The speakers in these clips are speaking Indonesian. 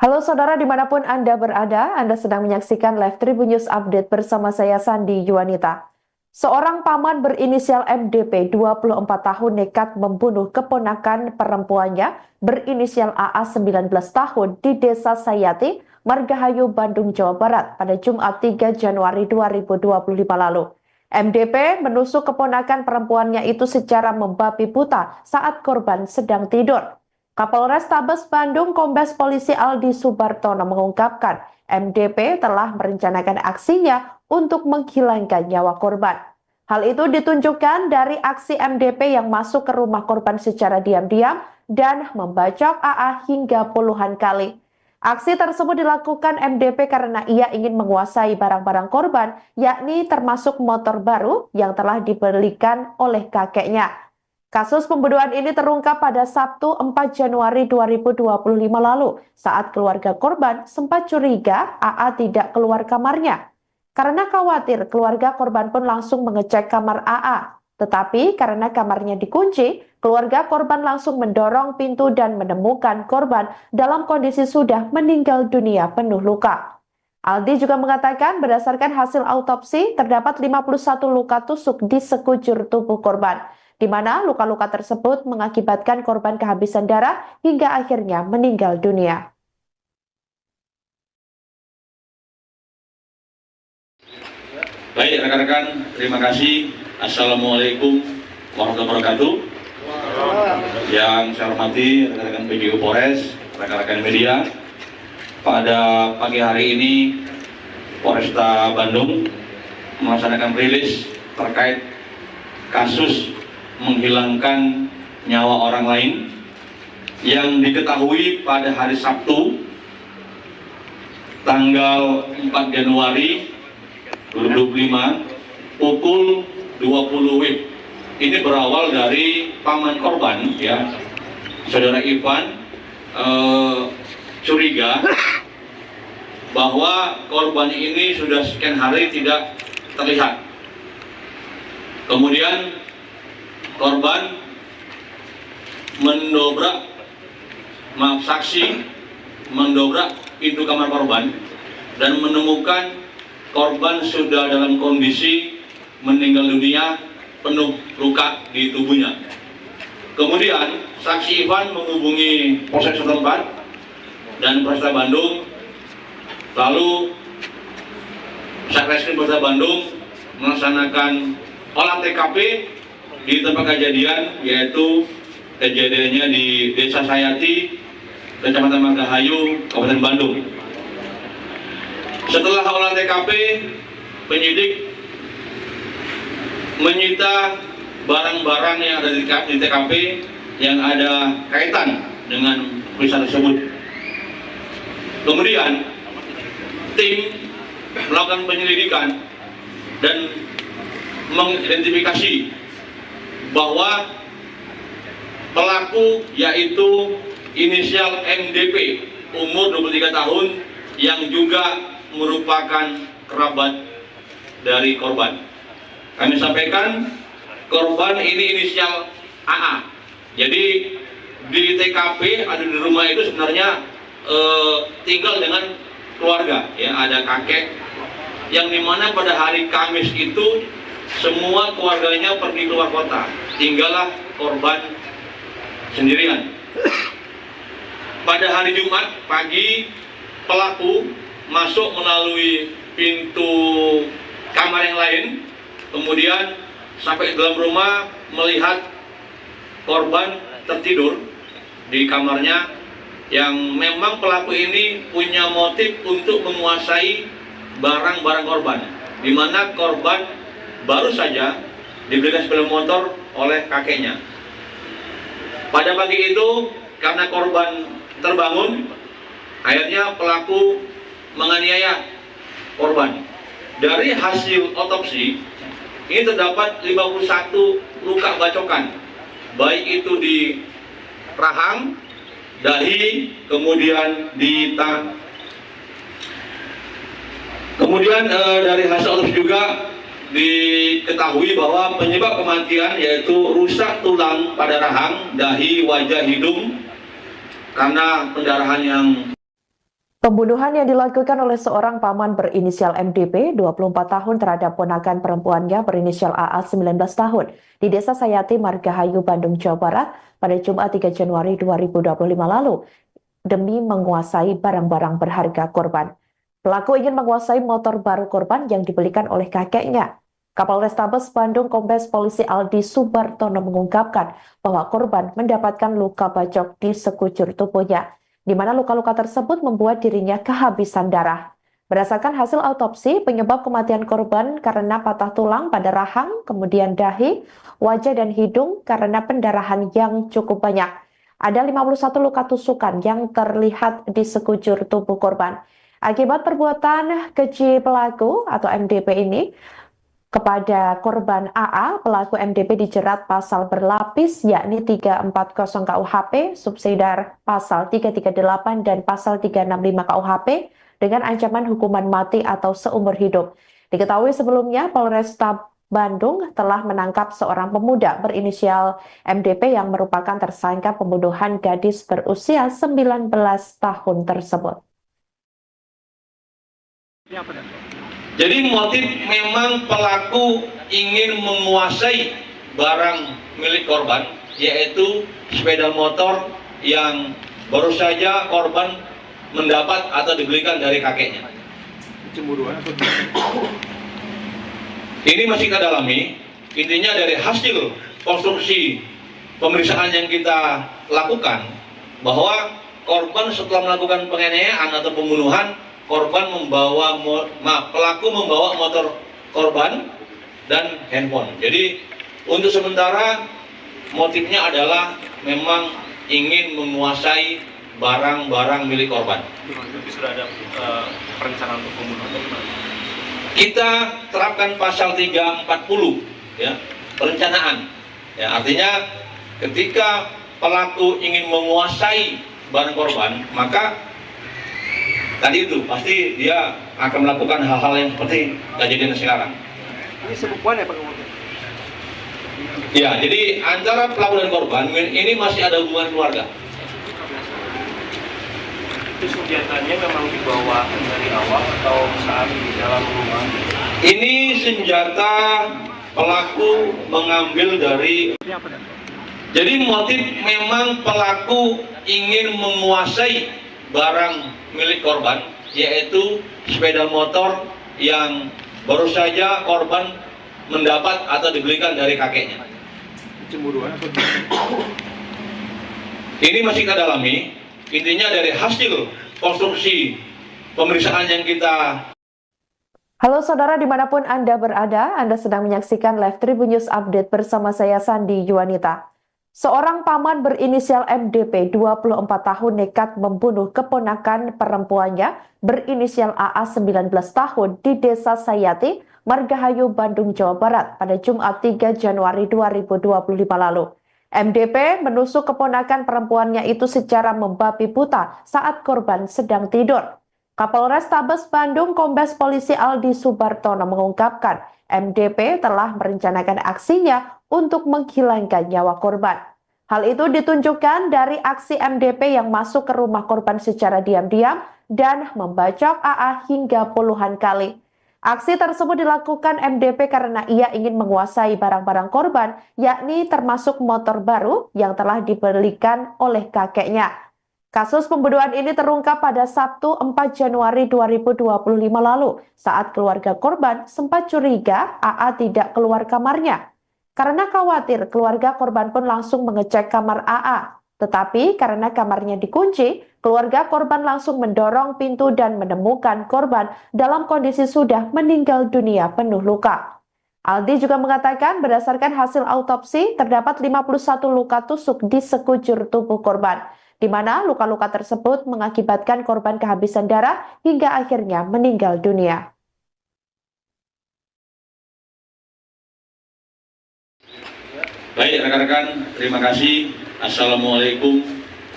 Halo saudara dimanapun Anda berada, Anda sedang menyaksikan Live Tribun News Update bersama saya Sandi Yuwanita. Seorang paman berinisial MDP 24 tahun nekat membunuh keponakan perempuannya berinisial AA 19 tahun di Desa Sayati, Margahayu, Bandung, Jawa Barat pada Jumat 3 Januari 2025 lalu. MDP menusuk keponakan perempuannya itu secara membabi buta saat korban sedang tidur. Kapolres Tabes Bandung Kombes Polisi Aldi Subartono mengungkapkan MDP telah merencanakan aksinya untuk menghilangkan nyawa korban. Hal itu ditunjukkan dari aksi MDP yang masuk ke rumah korban secara diam-diam dan membacok AA hingga puluhan kali. Aksi tersebut dilakukan MDP karena ia ingin menguasai barang-barang korban, yakni termasuk motor baru yang telah dibelikan oleh kakeknya. Kasus pembunuhan ini terungkap pada Sabtu 4 Januari 2025 lalu saat keluarga korban sempat curiga AA tidak keluar kamarnya. Karena khawatir, keluarga korban pun langsung mengecek kamar AA. Tetapi karena kamarnya dikunci, keluarga korban langsung mendorong pintu dan menemukan korban dalam kondisi sudah meninggal dunia penuh luka. Aldi juga mengatakan berdasarkan hasil autopsi terdapat 51 luka tusuk di sekujur tubuh korban, di mana luka-luka tersebut mengakibatkan korban kehabisan darah hingga akhirnya meninggal dunia. Baik rekan-rekan, terima kasih. Assalamualaikum warahmatullahi wabarakatuh. Yang saya hormati rekan-rekan PJU Polres, rekan-rekan media. Pada pagi hari ini Polresta Bandung melaksanakan rilis terkait kasus menghilangkan nyawa orang lain yang diketahui pada hari Sabtu tanggal 4 Januari 2025 pukul 20 WIB. Ini berawal dari paman korban, ya, saudara Ivan, curiga bahwa korban ini sudah sekian hari tidak terlihat. Kemudian korban saksi mendobrak pintu kamar korban dan menemukan korban sudah dalam kondisi meninggal dunia penuh luka di tubuhnya. Kemudian saksi Ivan menghubungi Polsek setempat dan Polresta Bandung, lalu Satreskrim Polresta Bandung melaksanakan olah TKP di tempat kejadian, yaitu kejadiannya di Desa Sayati, Kecamatan Margahayu, Kabupaten Bandung. Setelah olah TKP, penyidik menyita barang-barang yang ada di TKP yang ada kaitan dengan peristiwa tersebut. Kemudian tim melakukan penyelidikan dan mengidentifikasi bahwa pelaku yaitu inisial MDP umur 23 tahun yang juga merupakan kerabat dari korban. Kami sampaikan korban ini inisial AA. Jadi di TKP ada di rumah itu sebenarnya tinggal dengan keluarga, ya, ada kakek yang dimana pada hari Kamis itu semua keluarganya pergi keluar kota, tinggallah korban sendirian. Pada hari Jumat pagi, pelaku masuk melalui pintu kamar yang lain, kemudian sampai ke dalam rumah melihat korban tertidur di kamarnya, yang memang pelaku ini punya motif untuk menguasai barang-barang korban, di mana korban baru saja diberikan sepeda motor oleh kakeknya. Pada pagi itu, karena korban terbangun, akhirnya pelaku menganiaya korban. Dari hasil otopsi, ini terdapat 51 luka bacokan, baik itu di rahang, dahi, kemudian di tangan. Kemudian dari hasil otopsi juga diketahui bahwa penyebab kematian yaitu rusak tulang pada rahang, dahi, wajah, hidung karena pendarahan yang Pembunuhan yang dilakukan oleh seorang paman berinisial MDP, 24 tahun terhadap ponakan perempuannya berinisial AA, 19 tahun, di Desa Sayati, Margahayu, Bandung, Jawa Barat pada Jumat 3 Januari 2025 lalu demi menguasai barang-barang berharga korban. Pelaku ingin menguasai motor baru korban yang dibelikan oleh kakeknya. Kapolrestabes Bandung Kombes Polisi Aldi Subartono mengungkapkan bahwa korban mendapatkan luka bacok di sekujur tubuhnya, di mana luka-luka tersebut membuat dirinya kehabisan darah. Berdasarkan hasil autopsi, penyebab kematian korban karena patah tulang pada rahang, kemudian dahi, wajah dan hidung karena pendarahan yang cukup banyak. Ada 51 luka tusukan yang terlihat di sekujur tubuh korban. Akibat perbuatan keji pelaku atau MDP ini, kepada korban AA, pelaku MDP dijerat pasal berlapis yakni 340 KUHP, subsidiar pasal 338 dan pasal 365 KUHP dengan ancaman hukuman mati atau seumur hidup. Diketahui sebelumnya Polresta Bandung telah menangkap seorang pemuda berinisial MDP yang merupakan tersangka pembunuhan gadis berusia 19 tahun tersebut. Jadi motif memang pelaku ingin menguasai barang milik korban, yaitu sepeda motor yang baru saja korban mendapat atau dibelikan dari kakeknya. Cemburuan atau Ini masih kita dalami. Intinya dari hasil konstruksi pemeriksaan yang kita lakukan, bahwa korban setelah melakukan penganiayaan atau pembunuhan, pelaku membawa motor korban dan handphone. Jadi untuk sementara motifnya adalah memang ingin menguasai barang-barang milik korban. Berarti sudah ada perencanaan untuk pembunuhan. Kita terapkan pasal 340 ya, perencanaan. Ya, artinya ketika pelaku ingin menguasai barang korban, maka tadi itu pasti dia akan melakukan hal-hal yang seperti kejadian sekarang. Ini sebukuan ya Pak? Ya, jadi antara pelaku dan korban ini masih ada hubungan keluarga. Itu senjatanya memang dibawa dari awal atau saat di dalam rumah? Ini senjata pelaku mengambil dari. Ini apa dan? Jadi motif memang pelaku ingin menguasai barang milik korban, yaitu sepeda motor yang baru saja korban mendapat atau dibelikan dari kakeknya. Cemburuan atau Ini masih kita dalami. Intinya dari hasil konstruksi pemeriksaan yang kita. Halo saudara dimanapun Anda berada, Anda sedang menyaksikan Live Tribun News Update bersama saya Sandi Yuwanita. Seorang paman berinisial MDP, 24 tahun nekat membunuh keponakan perempuannya berinisial AA, 19 tahun di Desa Sayati, Margahayu, Bandung, Jawa Barat pada Jumat 3 Januari 2025 lalu. MDP menusuk keponakan perempuannya itu secara membabi buta saat korban sedang tidur. Kapolrestabes Bandung Kombes Polisi Aldi Subartono mengungkapkan MDP telah merencanakan aksinya untuk menghilangkan nyawa korban. Hal itu ditunjukkan dari aksi MDP yang masuk ke rumah korban secara diam-diam dan membacok AA hingga puluhan kali. Aksi tersebut dilakukan MDP karena ia ingin menguasai barang-barang korban, yakni termasuk motor baru yang telah dibelikan oleh kakeknya. Kasus pembunuhan ini terungkap pada Sabtu 4 Januari 2025 lalu saat keluarga korban sempat curiga AA tidak keluar kamarnya. Karena khawatir, keluarga korban pun langsung mengecek kamar AA. Tetapi karena kamarnya dikunci, keluarga korban langsung mendorong pintu dan menemukan korban dalam kondisi sudah meninggal dunia penuh luka. Aldi juga mengatakan berdasarkan hasil autopsi terdapat 51 luka tusuk di sekujur tubuh korban, di mana luka-luka tersebut mengakibatkan korban kehabisan darah hingga akhirnya meninggal dunia. Baik rekan-rekan, terima kasih. Assalamualaikum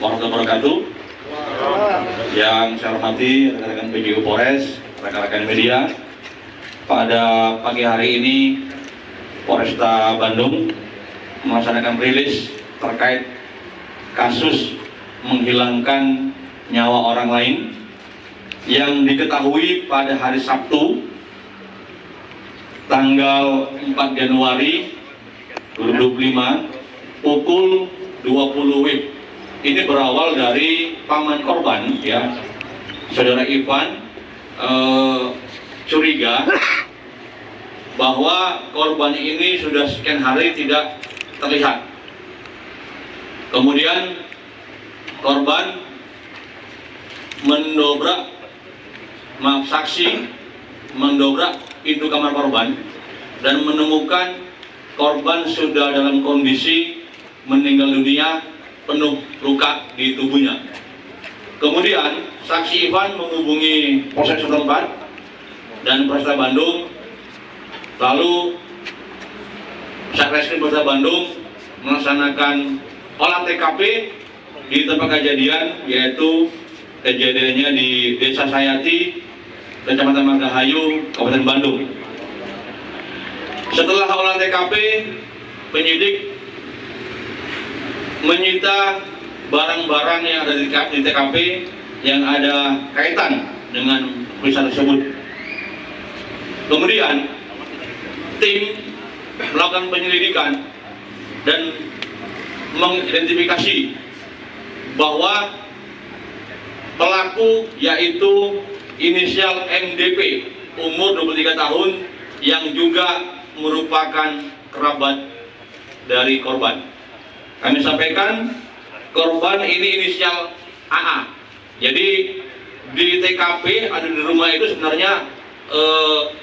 warahmatullahi wabarakatuh. Yang saya hormati rekan-rekan PJU Polres, rekan-rekan media. Pada pagi hari ini Polresta Bandung melaksanakan rilis terkait kasus menghilangkan nyawa orang lain yang diketahui pada hari Sabtu tanggal 4 Januari 2025 pukul 20 WIB. Ini berawal dari paman korban, ya, saudara Ivan, curiga bahwa korban ini sudah sekian hari tidak terlihat. Kemudian korban saksi mendobrak pintu kamar korban dan menemukan korban sudah dalam kondisi meninggal dunia, penuh luka di tubuhnya. Kemudian saksi Ivan menghubungi Polsek setempat dan Polresta Bandung. Lalu Satreskrim Polresta Bandung melaksanakan olah TKP di tempat kejadian, yaitu kejadiannya di Desa Sayati, Kecamatan Margahayu, Kabupaten Bandung. Setelah olah TKP, penyidik menyita barang-barang yang ada di TKP yang ada kaitan dengan peristiwa tersebut. Kemudian tim melakukan penyelidikan dan mengidentifikasi bahwa pelaku yaitu inisial MDP, umur 23 tahun, yang juga merupakan kerabat dari korban. Kami sampaikan korban ini inisial AA. Jadi di TKP ada di rumah itu sebenarnya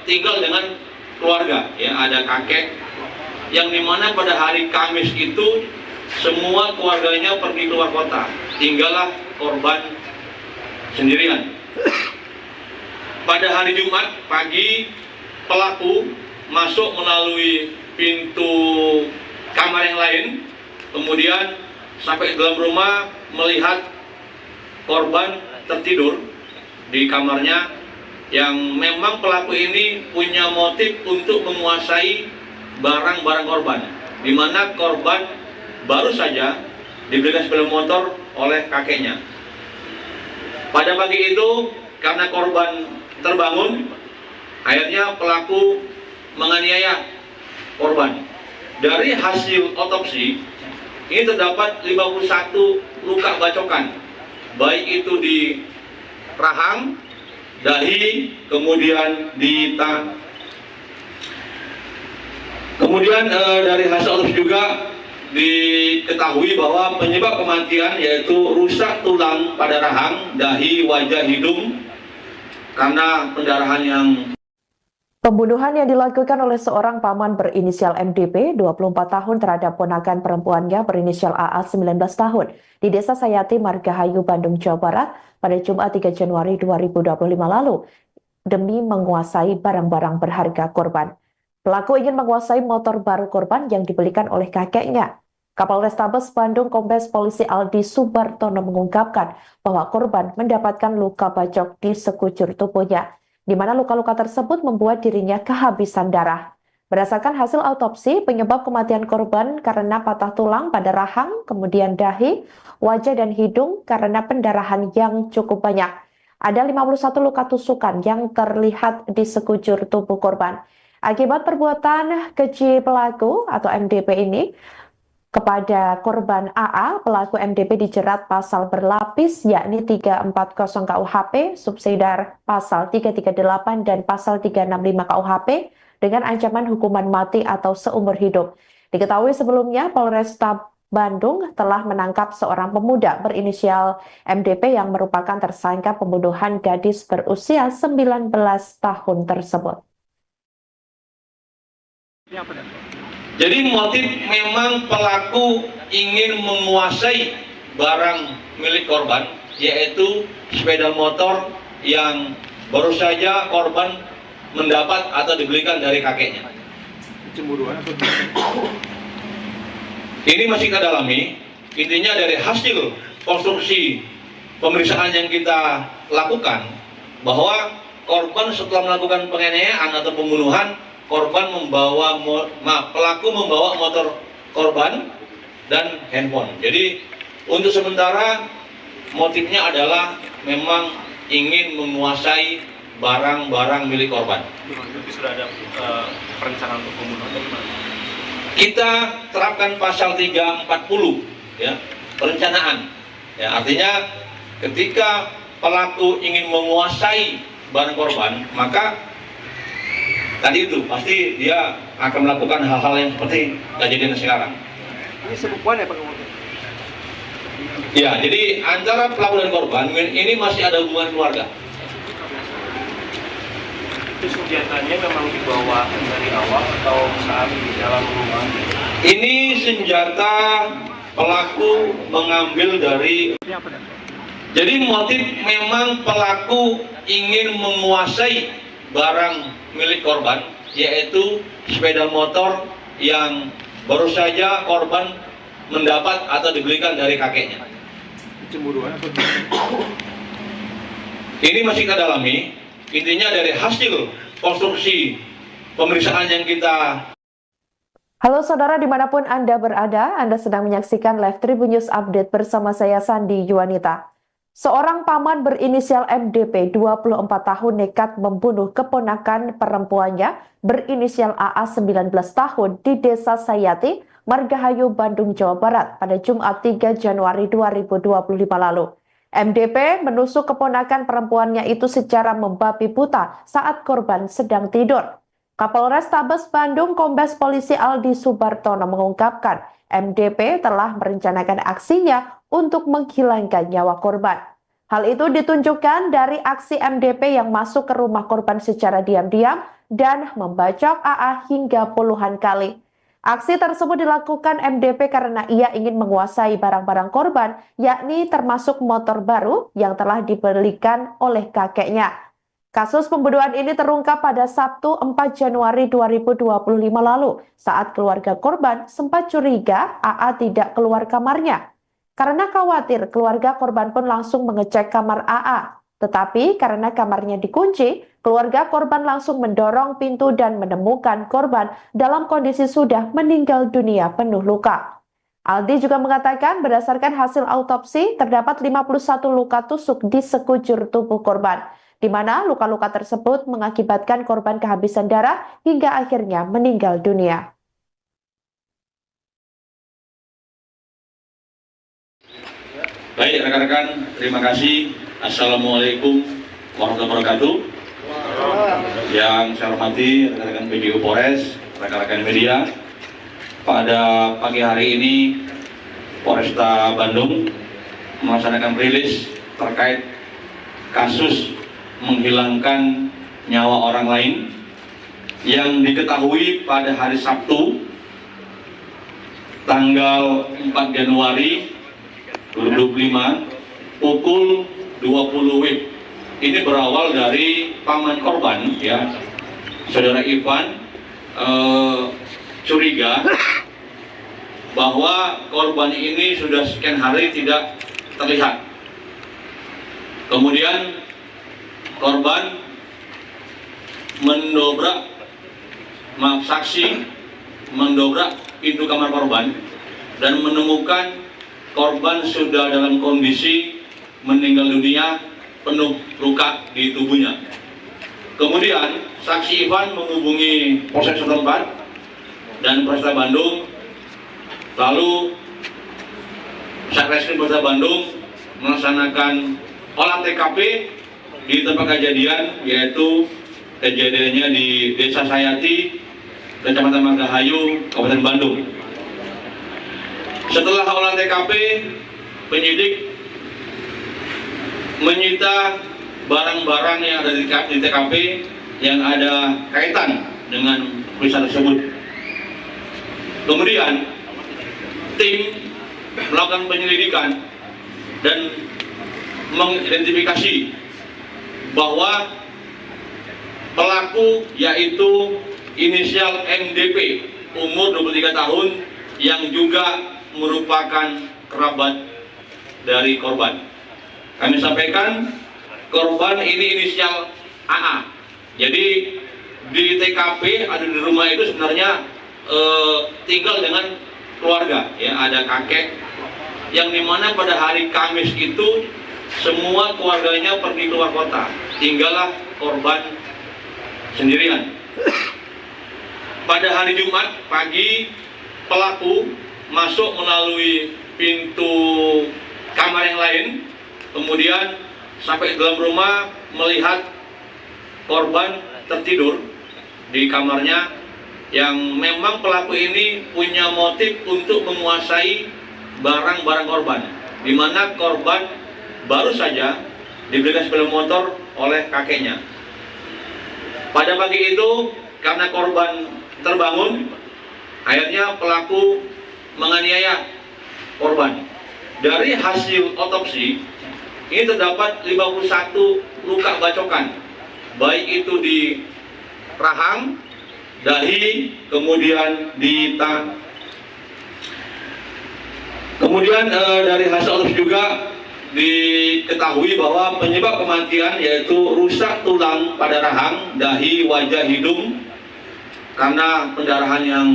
tinggal dengan keluarga, ya, ada kakek yang dimana pada hari Kamis itu semua keluarganya pergi keluar kota, tinggallah korban sendirian. Pada hari Jumat pagi pelaku masuk melalui pintu kamar yang lain, kemudian sampai ke dalam rumah melihat korban tertidur di kamarnya, yang memang pelaku ini punya motif untuk menguasai barang-barang korban, di mana korban baru saja diberikan sepeda motor oleh kakeknya. Pada pagi itu karena korban terbangun, akhirnya pelaku menganiaya korban. Dari hasil otopsi ini terdapat 51 luka bacokan, baik itu di rahang, dahi, kemudian di tangan. Kemudian dari hasil otopsi juga diketahui bahwa penyebab kematian yaitu rusak tulang pada rahang, dahi, wajah, hidung karena pendarahan yang. Pembunuhan yang dilakukan oleh seorang paman berinisial MDP, 24 tahun, terhadap ponakan perempuannya berinisial AA, 19 tahun, di Desa Sayati, Margahayu, Bandung, Jawa Barat, pada Jumat 3 Januari 2025 lalu, demi menguasai barang-barang berharga korban. Pelaku ingin menguasai motor baru korban yang dibelikan oleh kakeknya. Kapolrestabes Bandung Kombes Polisi Aldi Subartono mengungkapkan bahwa korban mendapatkan luka bacok di sekujur tubuhnya, di mana luka-luka tersebut membuat dirinya kehabisan darah. Berdasarkan hasil autopsi, penyebab kematian korban karena patah tulang pada rahang, kemudian dahi, wajah dan hidung karena pendarahan yang cukup banyak. Ada 51 luka tusukan yang terlihat di sekujur tubuh korban. Akibat perbuatan keji pelaku atau MDP ini kepada korban AA, pelaku MDP dijerat pasal berlapis yakni 340 KUHP, subsidiar pasal 338 dan pasal 365 KUHP dengan ancaman hukuman mati atau seumur hidup. Diketahui sebelumnya Polresta Bandung telah menangkap seorang pemuda berinisial MDP yang merupakan tersangka pembunuhan gadis berusia 19 tahun tersebut. Jadi motif memang pelaku ingin menguasai barang milik korban, yaitu sepeda motor yang baru saja korban mendapat atau dibelikan dari kakeknya. Ini masih kita dalami. Intinya dari hasil konstruksi pemeriksaan yang kita lakukan, bahwa korban setelah melakukan penganiayaan atau pembunuhan, pelaku membawa motor korban dan handphone. Jadi untuk sementara motifnya adalah memang ingin menguasai barang-barang milik korban. Berarti sudah ada perencanaan untuk pembunuhan atau gimana? Kita terapkan pasal 340, ya, perencanaan. Ya, artinya ketika pelaku ingin menguasai barang korban, maka tadi itu pasti dia akan melakukan hal-hal yang seperti kejadian sekarang. Ini sebukuan ya Pak? Ya, jadi antara pelaku dan korban ini masih ada hubungan keluarga. Itu senjatanya memang dibawa dari awal atau saat di dalam rumah? Ini senjata pelaku mengambil dari. Ini apa dan? Jadi motif memang pelaku ingin menguasai barang milik korban, yaitu sepeda motor yang baru saja korban mendapat atau dibelikan dari kakeknya. Cemburuan atau? Ini masih kita dalami. Intinya dari hasil konstruksi pemeriksaan yang kita. Halo saudara dimanapun Anda berada, Anda sedang menyaksikan Live Tribun News Update bersama saya Sandi Yuwanita. Seorang paman berinisial MDP 24 tahun nekat membunuh keponakan perempuannya berinisial AA 19 tahun di Desa Sayati, Margahayu, Bandung, Jawa Barat pada Jumat 3 Januari 2025 lalu. MDP menusuk keponakan perempuannya itu secara membabi buta saat korban sedang tidur. Kapolres Tabes Bandung Kombes Polisi Aldi Subartono mengungkapkan MDP telah merencanakan aksinya untuk menghilangkan nyawa korban. Hal itu ditunjukkan dari aksi MDP yang masuk ke rumah korban secara diam-diam dan membacok AA hingga puluhan kali. Aksi tersebut dilakukan MDP karena ia ingin menguasai barang-barang korban, yakni termasuk motor baru yang telah dibelikan oleh kakeknya. Kasus pembunuhan ini terungkap pada Sabtu 4 Januari 2025 lalu saat keluarga korban sempat curiga AA tidak keluar kamarnya. Karena khawatir, keluarga korban pun langsung mengecek kamar AA. Tetapi karena kamarnya dikunci, keluarga korban langsung mendorong pintu dan menemukan korban dalam kondisi sudah meninggal dunia penuh luka. Aldi juga mengatakan berdasarkan hasil autopsi terdapat 51 luka tusuk di sekujur tubuh korban, di mana luka-luka tersebut mengakibatkan korban kehabisan darah hingga akhirnya meninggal dunia. Baik rekan-rekan, terima kasih. Assalamualaikum warahmatullahi wabarakatuh. Yang saya hormati rekan-rekan PJU Polres, rekan-rekan media. Pada pagi hari ini Polresta Bandung melaksanakan rilis terkait kasus menghilangkan nyawa orang lain yang diketahui pada hari Sabtu tanggal 4 Januari 2025 pukul 20 WIB. Ini berawal dari paman korban, ya, saudara Ivan, curiga bahwa korban ini sudah sekian hari tidak terlihat. Kemudian korban saksi mendobrak pintu kamar korban dan menemukan korban sudah dalam kondisi meninggal dunia penuh luka di tubuhnya. Kemudian saksi Ivan menghubungi Polsek setempat dan Polresta Bandung, lalu Satreskrim Polresta Bandung melaksanakan olah TKP di tempat kejadian, yaitu kejadiannya di Desa Sayati, Kecamatan Margahayu, Kabupaten Bandung. Setelah olah TKP, penyidik menyita barang-barang yang ada di TKP yang ada kaitan dengan peristiwa tersebut. Kemudian tim melakukan penyelidikan dan mengidentifikasi bahwa pelaku yaitu inisial MDP umur 23 tahun yang juga merupakan kerabat dari korban. Kami sampaikan korban ini inisial AA. Jadi di TKP ada di rumah itu sebenarnya tinggal dengan keluarga, ya, ada kakek yang dimana pada hari Kamis itu semua keluarganya pergi keluar kota, tinggallah korban sendirian. Pada hari Jumat pagi, pelaku masuk melalui pintu kamar yang lain, kemudian sampai ke dalam rumah melihat korban tertidur di kamarnya, yang memang pelaku ini punya motif untuk menguasai barang-barang korban, di mana korban baru saja dibelikan sepeda motor oleh kakeknya. Pada pagi itu, karena korban terbangun, akhirnya pelaku menganiaya korban. Dari hasil otopsi, ini terdapat 51 luka bacokan, baik itu di rahang, dahi, kemudian di tangan. Kemudian dari hasil otopsi juga diketahui bahwa penyebab kematian yaitu rusak tulang pada rahang, dahi, wajah, hidung karena pendarahan yang.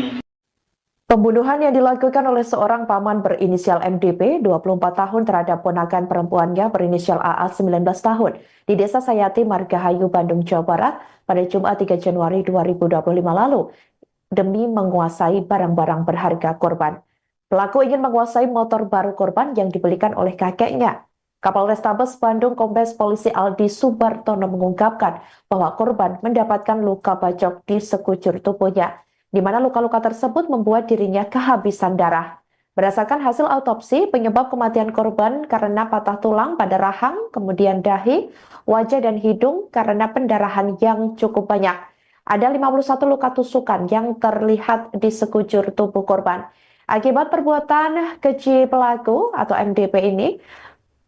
Pembunuhan yang dilakukan oleh seorang paman berinisial MDP, 24 tahun terhadap ponakan perempuannya berinisial AA, 19 tahun, di Desa Sayati, Margahayu, Bandung, Jawa Barat pada Jumat 3 Januari 2025 lalu, demi menguasai barang-barang berharga korban. Pelaku ingin menguasai motor baru korban yang dibelikan oleh kakeknya. Kapolrestabes Bandung Kombes Polisi Aldi Subartono mengungkapkan bahwa korban mendapatkan luka bacok di sekujur tubuhnya, di mana luka-luka tersebut membuat dirinya kehabisan darah. Berdasarkan hasil autopsi, penyebab kematian korban karena patah tulang pada rahang, kemudian dahi, wajah dan hidung karena pendarahan yang cukup banyak. Ada 51 luka tusukan yang terlihat di sekujur tubuh korban. Akibat perbuatan keji pelaku atau MDP ini,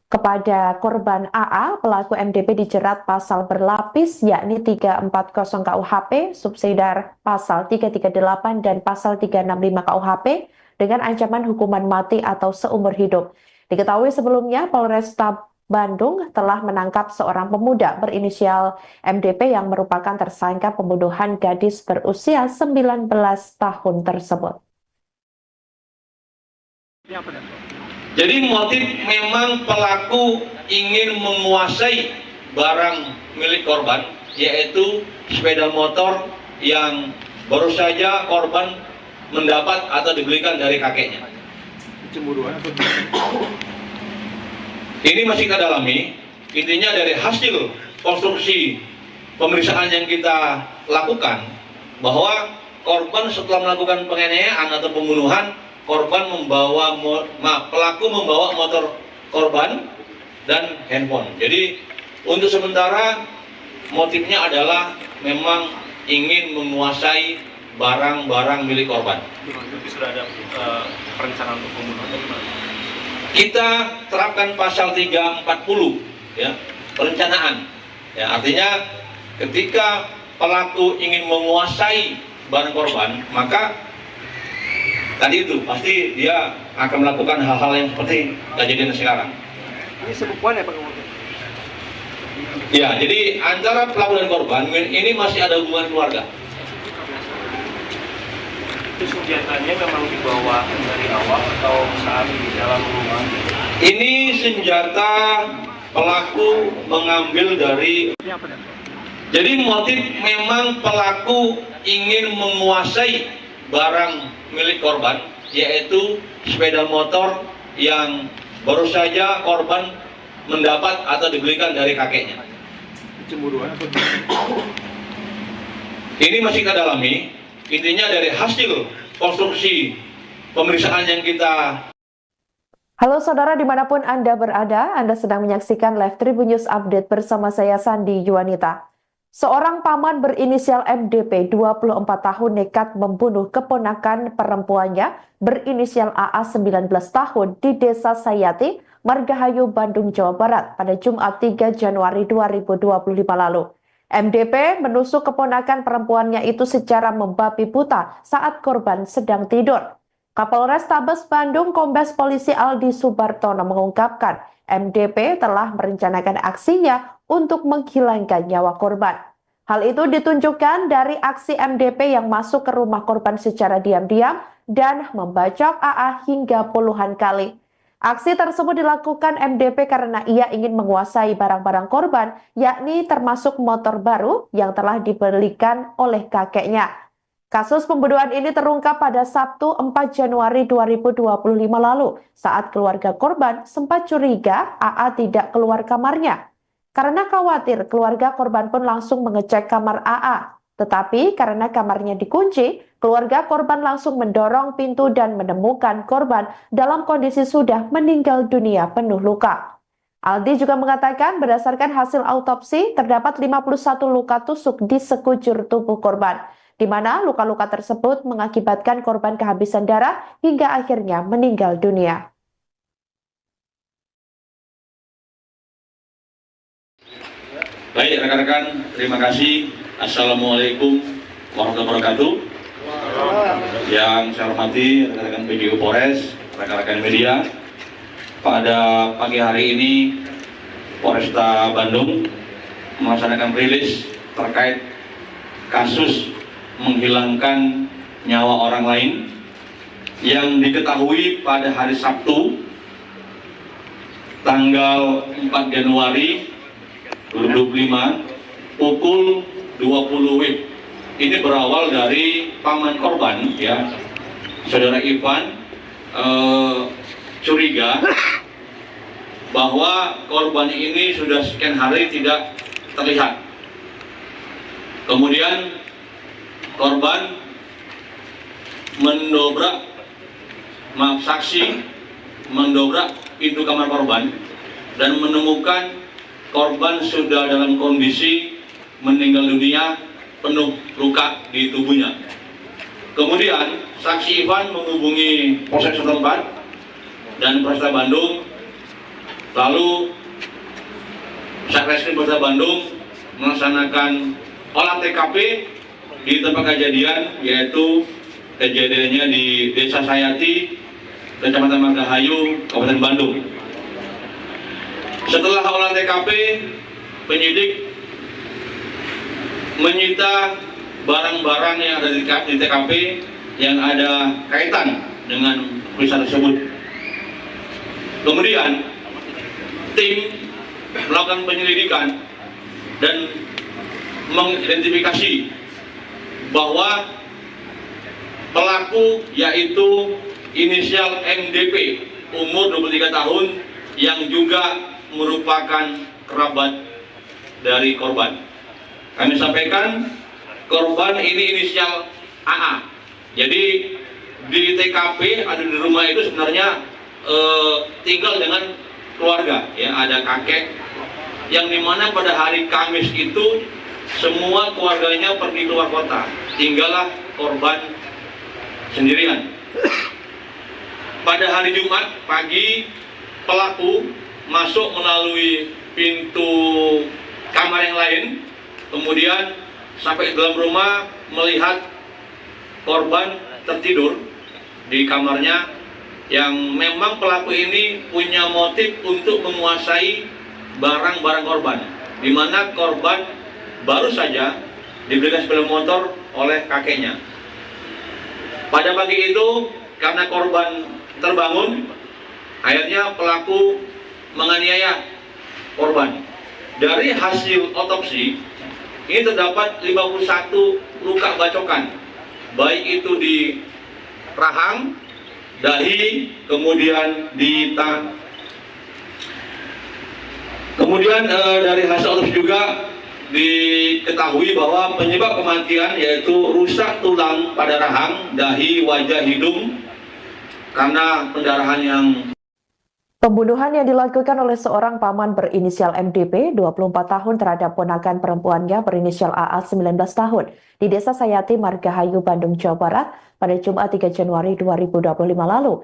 kepada korban AA, pelaku MDP dijerat pasal berlapis yakni 340 KUHP, subsidiar pasal 338 dan pasal 365 KUHP dengan ancaman hukuman mati atau seumur hidup. Diketahui sebelumnya Polresta Bandung telah menangkap seorang pemuda berinisial MDP yang merupakan tersangka pembunuhan gadis berusia 19 tahun tersebut. Jadi motif memang pelaku ingin menguasai barang milik korban, yaitu sepeda motor yang baru saja korban mendapat atau dibelikan dari kakeknya. Ini masih kita dalami. Intinya dari hasil konstruksi pemeriksaan yang kita lakukan, bahwa korban setelah melakukan penganiayaan atau pembunuhan, pelaku membawa motor korban dan handphone. Jadi untuk sementara motifnya adalah memang ingin menguasai barang-barang milik korban. Tapi sudah ada perencanaan untuk pembunuhan atau gimana? Kita terapkan pasal 340, ya, perencanaan. Ya, artinya ketika pelaku ingin menguasai barang korban, maka tadi itu pasti dia akan melakukan hal-hal yang seperti kejadian sekarang. Ini sebukuan ya Pak? Ya, jadi antara pelaku dan korban ini masih ada hubungan keluarga. Itu senjatanya memang dibawa dari awal atau saat di dalam rumah? Ini senjata pelaku mengambil dari. Jadi motif memang pelaku ingin menguasai barang milik korban, yaitu sepeda motor yang baru saja korban mendapat atau dibelikan dari kakeknya. Ini masih kita dalami. Intinya dari hasil konstruksi pemeriksaan yang kita. Halo saudara dimanapun Anda berada, Anda sedang menyaksikan Live Tribun News Update bersama saya Sandi Yuwanita. Seorang paman berinisial MDP, 24 tahun, nekat membunuh keponakan perempuannya berinisial AA, 19 tahun, di Desa Sayati, Margahayu, Bandung, Jawa Barat pada Jumat 3 Januari 2025 lalu. MDP menusuk keponakan perempuannya itu secara membabi buta saat korban sedang tidur. Kapolrestabes Bandung Kombes Polisi Aldi Subartono mengungkapkan MDP telah merencanakan aksinya untuk menghilangkan nyawa korban. Hal itu ditunjukkan dari aksi MDP yang masuk ke rumah korban secara diam-diam dan membacok AA hingga puluhan kali. Aksi tersebut dilakukan MDP karena ia ingin menguasai barang-barang korban, yakni termasuk motor baru yang telah dibelikan oleh kakeknya. Kasus pembunuhan ini terungkap pada Sabtu 4 Januari 2025 lalu saat keluarga korban sempat curiga AA tidak keluar kamarnya. Karena khawatir, keluarga korban pun langsung mengecek kamar AA. Tetapi karena kamarnya dikunci, keluarga korban langsung mendorong pintu dan menemukan korban dalam kondisi sudah meninggal dunia penuh luka. Aldi juga mengatakan berdasarkan hasil autopsi terdapat 51 luka tusuk di sekujur tubuh korban, di mana luka-luka tersebut mengakibatkan korban kehabisan darah hingga akhirnya meninggal dunia. Baik rekan-rekan, terima kasih. Assalamualaikum warahmatullahi wabarakatuh. Yang saya hormati rekan-rekan PJU Polres, rekan-rekan media. Pada pagi hari ini Polresta Bandung melaksanakan rilis terkait kasus menghilangkan nyawa orang lain yang diketahui pada hari Sabtu tanggal 4 Januari 2025 pukul 20 WIB. Ini berawal dari paman korban, ya, saudara Ivan, curiga bahwa korban ini sudah sekian hari tidak terlihat. Kemudian korban saksi mendobrak pintu kamar korban dan menemukan korban sudah dalam kondisi meninggal dunia penuh luka di tubuhnya. Kemudian saksi Ivan menghubungi Polsek setempat dan Polresta Bandung. Lalu Satreskrim Polresta Bandung melaksanakan olah TKP di tempat kejadian, yaitu kejadiannya di Desa Sayati, Kecamatan Margahayu, Kabupaten Bandung. Setelah olah TKP, penyidik menyita barang-barang yang ada di TKP yang ada kaitan dengan peristiwa tersebut. Kemudian tim melakukan penyelidikan dan mengidentifikasi bahwa pelaku yaitu inisial MDP umur 23 tahun yang juga merupakan kerabat dari korban. Kami sampaikan korban ini inisial AA. Jadi di TKP ada di rumah itu sebenarnya tinggal dengan keluarga, ya, ada kakek yang dimana pada hari Kamis itu semua keluarganya pergi keluar kota, tinggallah korban sendirian. Pada hari Jumat pagi pelaku masuk melalui pintu kamar yang lain, kemudian sampai dalam rumah melihat korban tertidur di kamarnya, yang memang pelaku ini punya motif untuk menguasai barang-barang korban, di mana korban baru saja dibelikan sepeda motor oleh kakeknya. Pada pagi itu karena korban terbangun, akhirnya pelaku menganiaya korban. Dari hasil otopsi ini terdapat 51 luka bacokan, baik itu di rahang, dahi, kemudian di tangan. Kemudian dari hasil otopsi juga diketahui bahwa penyebab kematian yaitu rusak tulang pada rahang, dahi, wajah, hidung karena pendarahan yang. Pembunuhan yang dilakukan oleh seorang paman berinisial MDP 24 tahun terhadap ponakan perempuannya berinisial AA 19 tahun di Desa Sayati, Margahayu, Bandung, Jawa Barat pada Jumat 3 Januari 2025 lalu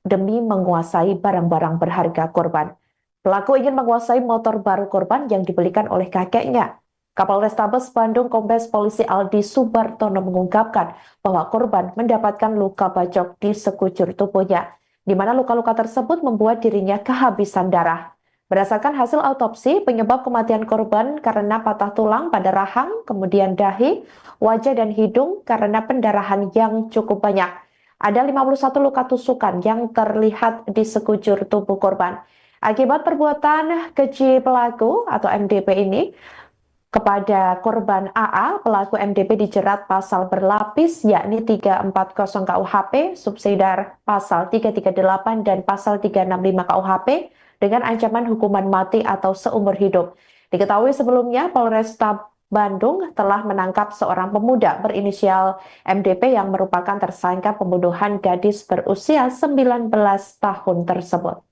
demi menguasai barang-barang berharga korban. Pelaku ingin menguasai motor baru korban yang dibelikan oleh kakeknya. Kapolrestabes Bandung Kombes Polisi Aldi Subartono mengungkapkan bahwa korban mendapatkan luka bacok di sekujur tubuhnya, di mana luka-luka tersebut membuat dirinya kehabisan darah. Berdasarkan hasil autopsi, penyebab kematian korban karena patah tulang pada rahang, kemudian dahi, wajah dan hidung karena pendarahan yang cukup banyak. Ada 51 luka tusukan yang terlihat di sekujur tubuh korban. Akibat perbuatan keji pelaku atau MDP ini, kepada korban AA, pelaku MDP dijerat pasal berlapis yakni 340 KUHP, subsidiar pasal 338 dan pasal 365 KUHP dengan ancaman hukuman mati atau seumur hidup. Diketahui sebelumnya Polresta Bandung telah menangkap seorang pemuda berinisial MDP yang merupakan tersangka pembunuhan gadis berusia 19 tahun tersebut.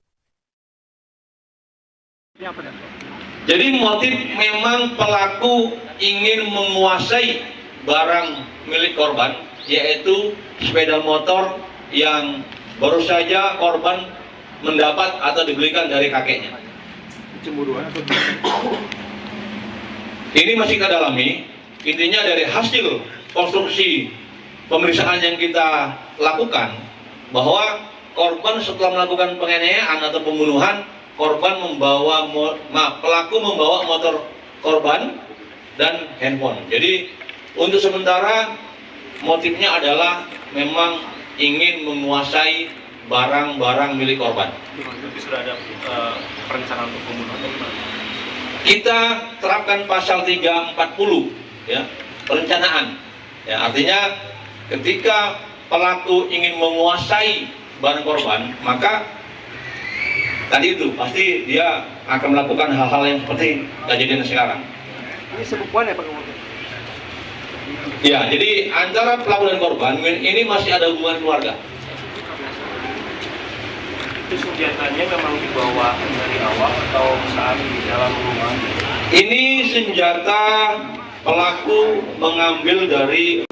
Jadi motif memang pelaku ingin menguasai barang milik korban, yaitu sepeda motor yang baru saja korban mendapat atau dibelikan dari kakeknya. Cemburuan atau Ini masih kita dalami. Intinya dari hasil konstruksi pemeriksaan yang kita lakukan, bahwa korban setelah melakukan penganiayaan atau pembunuhan, pelaku membawa motor korban dan handphone. Jadi untuk sementara motifnya adalah memang ingin menguasai barang-barang milik korban. Tapi sudah ada perencanaan untuk pembunuhan atau gimana? Kita terapkan pasal 340 ya, perencanaan. Ya, artinya ketika pelaku ingin menguasai barang korban, maka tadi itu pasti dia akan melakukan hal-hal yang seperti kejadian sekarang. Ini sebukuan ya Pak? Ya, jadi antara pelaku dan korban ini masih ada hubungan keluarga. Itu senjatanya memang dibawa dari awal atau saat di dalam rumah? Ini senjata pelaku mengambil dari.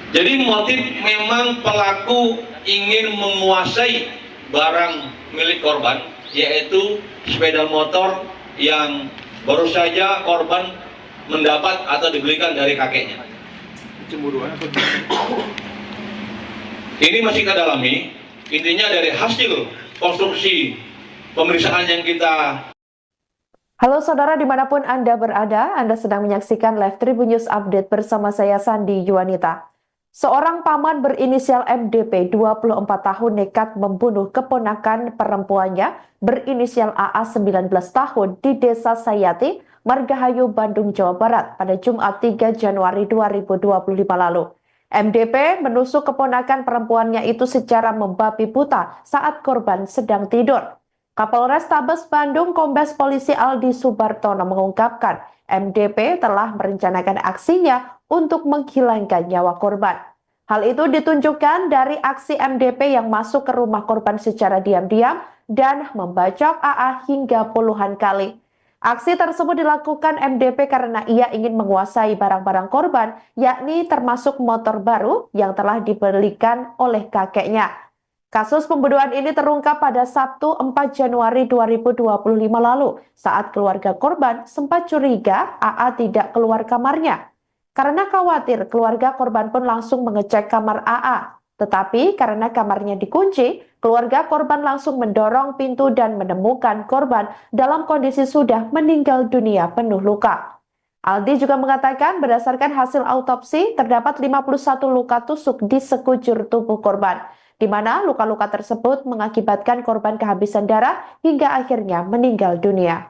Jadi motif memang pelaku ingin menguasai barang milik korban, yaitu sepeda motor yang baru saja korban mendapat atau dibelikan dari kakeknya. Cemburuan atau Ini masih kita dalami. Intinya dari hasil konstruksi pemeriksaan yang kita. Halo saudara dimanapun Anda berada, Anda sedang menyaksikan Live Tribun News Update bersama saya Sandi Yuwanita. Seorang paman berinisial MDP 24 tahun nekat membunuh keponakan perempuannya berinisial AA 19 tahun di Desa Sayati, Margahayu, Bandung, Jawa Barat pada Jumat 3 Januari 2025 lalu. MDP menusuk keponakan perempuannya itu secara membabi buta saat korban sedang tidur. Kapolrestabes Bandung Kombes Polisi Aldi Subartono mengungkapkan MDP telah merencanakan aksinya untuk menghilangkan nyawa korban. Hal itu ditunjukkan dari aksi MDP yang masuk ke rumah korban secara diam-diam dan membacok AA hingga puluhan kali. Aksi tersebut dilakukan MDP karena ia ingin menguasai barang-barang korban, yakni termasuk motor baru yang telah dibelikan oleh kakeknya. Kasus pembunuhan ini terungkap pada Sabtu 4 Januari 2025 lalu saat keluarga korban sempat curiga AA tidak keluar kamarnya. Karena khawatir, keluarga korban pun langsung mengecek kamar AA. Tetapi karena kamarnya dikunci, keluarga korban langsung mendorong pintu dan menemukan korban dalam kondisi sudah meninggal dunia penuh luka. Aldi juga mengatakan berdasarkan hasil autopsi terdapat 51 luka tusuk di sekujur tubuh korban, di mana luka-luka tersebut mengakibatkan korban kehabisan darah hingga akhirnya meninggal dunia.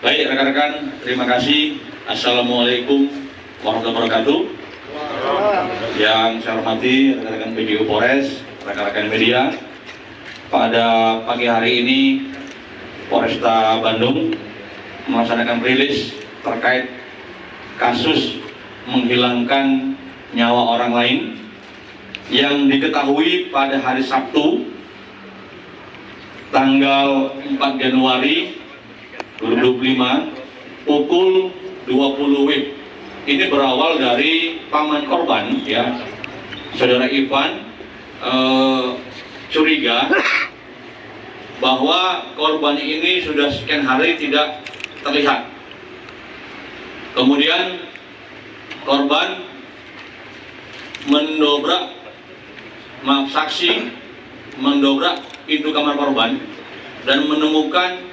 Baik rekan-rekan, terima kasih. Assalamualaikum warahmatullahi wabarakatuh. Yang saya hormati rekan-rekan PJU Polres, rekan-rekan media. Pada pagi hari ini Polresta Bandung melaksanakan rilis terkait kasus menghilangkan nyawa orang lain yang diketahui pada hari Sabtu tanggal 4 Januari 2025 pukul 20 WIB. Ini berawal dari paman korban, ya, saudara Ivan, curiga bahwa korban ini sudah sekian hari tidak terlihat. Kemudian korban saksi mendobrak pintu kamar korban dan menemukan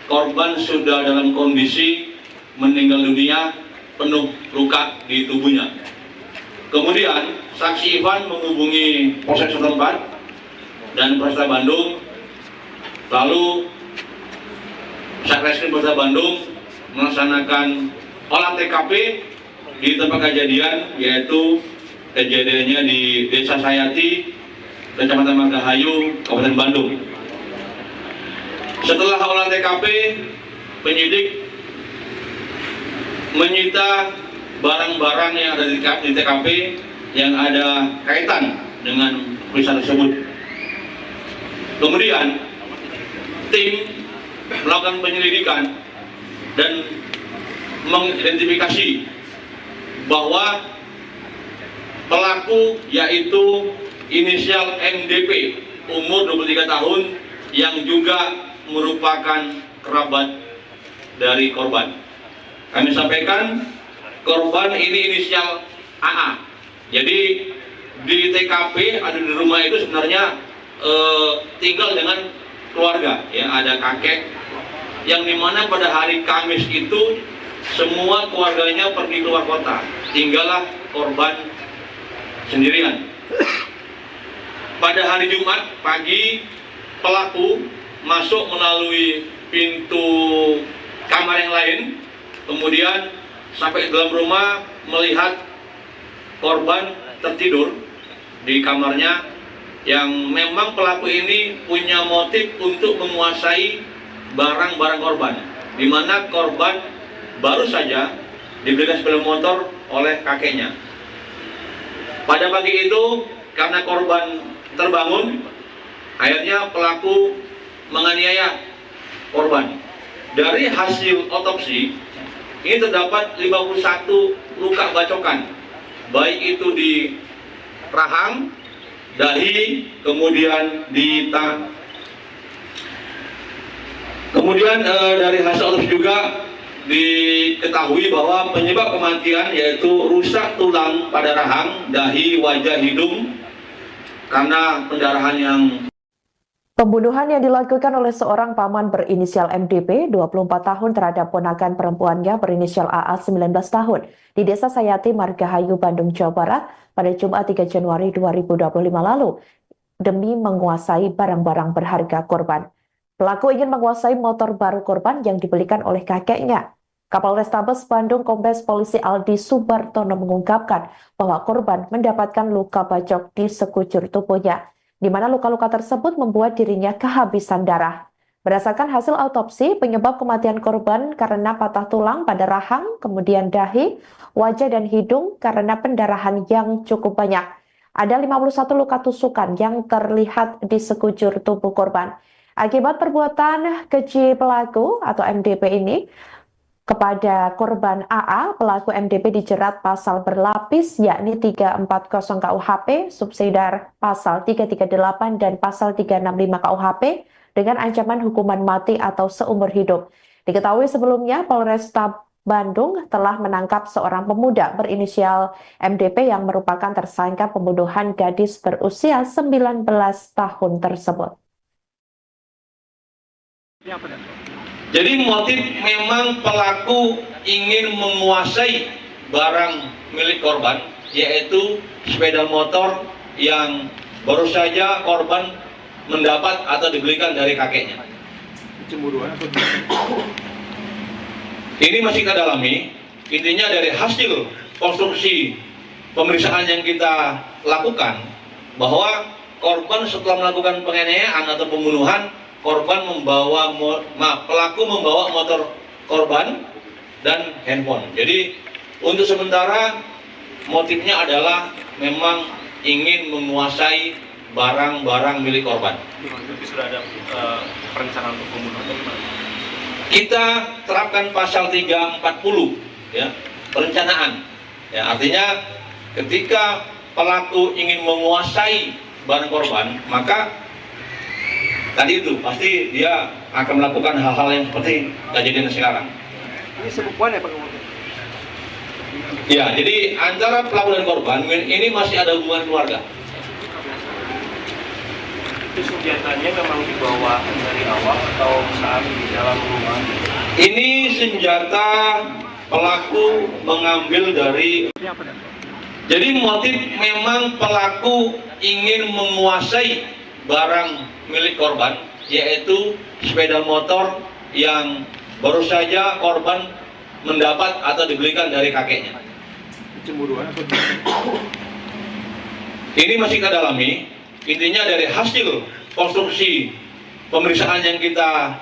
korban sudah dalam kondisi meninggal dunia penuh luka di tubuhnya. Kemudian saksi Ivan menghubungi Polsek setempat dan Polresta Bandung, lalu Satreskrim Polresta Bandung melaksanakan olah TKP di tempat kejadian, yaitu kejadiannya di Desa Sayati, Kecamatan Margahayu, Kabupaten Bandung. Setelah olah TKP, penyidik menyita barang-barang yang ada di TKP yang ada kaitan dengan peristiwa tersebut. Kemudian tim melakukan penyelidikan dan mengidentifikasi bahwa pelaku yaitu inisial MDP, umur 23 tahun, yang juga merupakan kerabat dari korban. Kami sampaikan korban ini inisial AA. Jadi di TKP ada di rumah itu sebenarnya tinggal dengan keluarga, ya, ada kakek yang dimana pada hari Kamis itu semua keluarganya pergi keluar kota, tinggallah korban sendirian. Pada hari Jumat pagi, pelaku masuk melalui pintu kamar yang lain, kemudian sampai ke dalam rumah melihat korban tertidur di kamarnya, yang memang pelaku ini punya motif untuk menguasai barang-barang korban, di mana korban baru saja diberikan sepeda motor oleh kakeknya. Pada pagi itu karena korban terbangun, akhirnya pelaku menganiaya korban. Dari hasil otopsi ini terdapat 51 luka bacokan, baik itu di rahang, dahi, kemudian di tangan. Kemudian dari hasil otopsi juga diketahui bahwa penyebab kematian yaitu rusak tulang pada rahang, dahi, wajah, hidung karena pendarahan yang. Pembunuhan yang dilakukan oleh seorang paman berinisial MDP, 24 tahun, terhadap ponakan perempuannya berinisial AA, 19 tahun, di Desa Sayati, Margahayu, Bandung, Jawa Barat pada Jumat 3 Januari 2025 lalu demi menguasai barang-barang berharga korban. Pelaku ingin menguasai motor baru korban yang dibelikan oleh kakeknya. Kapolrestabes Bandung Kombes Polisi Aldi Subartono mengungkapkan bahwa korban mendapatkan luka bacok di sekujur tubuhnya, di mana luka-luka tersebut membuat dirinya kehabisan darah. Berdasarkan hasil autopsi, penyebab kematian korban karena patah tulang pada rahang, kemudian dahi, wajah, dan hidung karena pendarahan yang cukup banyak. Ada 51 luka tusukan yang terlihat di sekujur tubuh korban. Akibat perbuatan keji pelaku atau MDP ini kepada korban AA, pelaku MDP dijerat pasal berlapis yakni 340 KUHP, subsidiar pasal 338 dan pasal 365 KUHP dengan ancaman hukuman mati atau seumur hidup. Diketahui sebelumnya Polresta Bandung telah menangkap seorang pemuda berinisial MDP yang merupakan tersangka pembunuhan gadis berusia 19 tahun tersebut. Jadi motif memang pelaku ingin menguasai barang milik korban, yaitu sepeda motor yang baru saja korban mendapat atau dibelikan dari kakeknya. Cemburuan atau Ini masih kita dalami. Intinya dari hasil konstruksi pemeriksaan yang kita lakukan, bahwa korban setelah melakukan penganiayaan atau pembunuhan, pelaku membawa motor korban dan handphone. Jadi untuk sementara motifnya adalah memang ingin menguasai barang-barang milik korban. Tapi sudah ada perencanaan untuk pembunuhan atau gimana? Kita terapkan pasal 340, ya, perencanaan. Ya, artinya ketika pelaku ingin menguasai barang korban, maka tadi itu pasti dia akan melakukan hal-hal yang seperti kejadian sekarang. Ini sebukuan ya Pak? Ya, jadi antara pelaku dan korban ini masih ada hubungan keluarga. Itu senjatanya memang dibawa dari awal atau saat di dalam rumah? Ini senjata pelaku mengambil dari. Jadi motif memang pelaku ingin menguasai barang milik korban, yaitu sepeda motor yang baru saja korban mendapat atau dibelikan dari kakeknya. Ini masih kita dalami. Intinya dari hasil konstruksi pemeriksaan yang kita.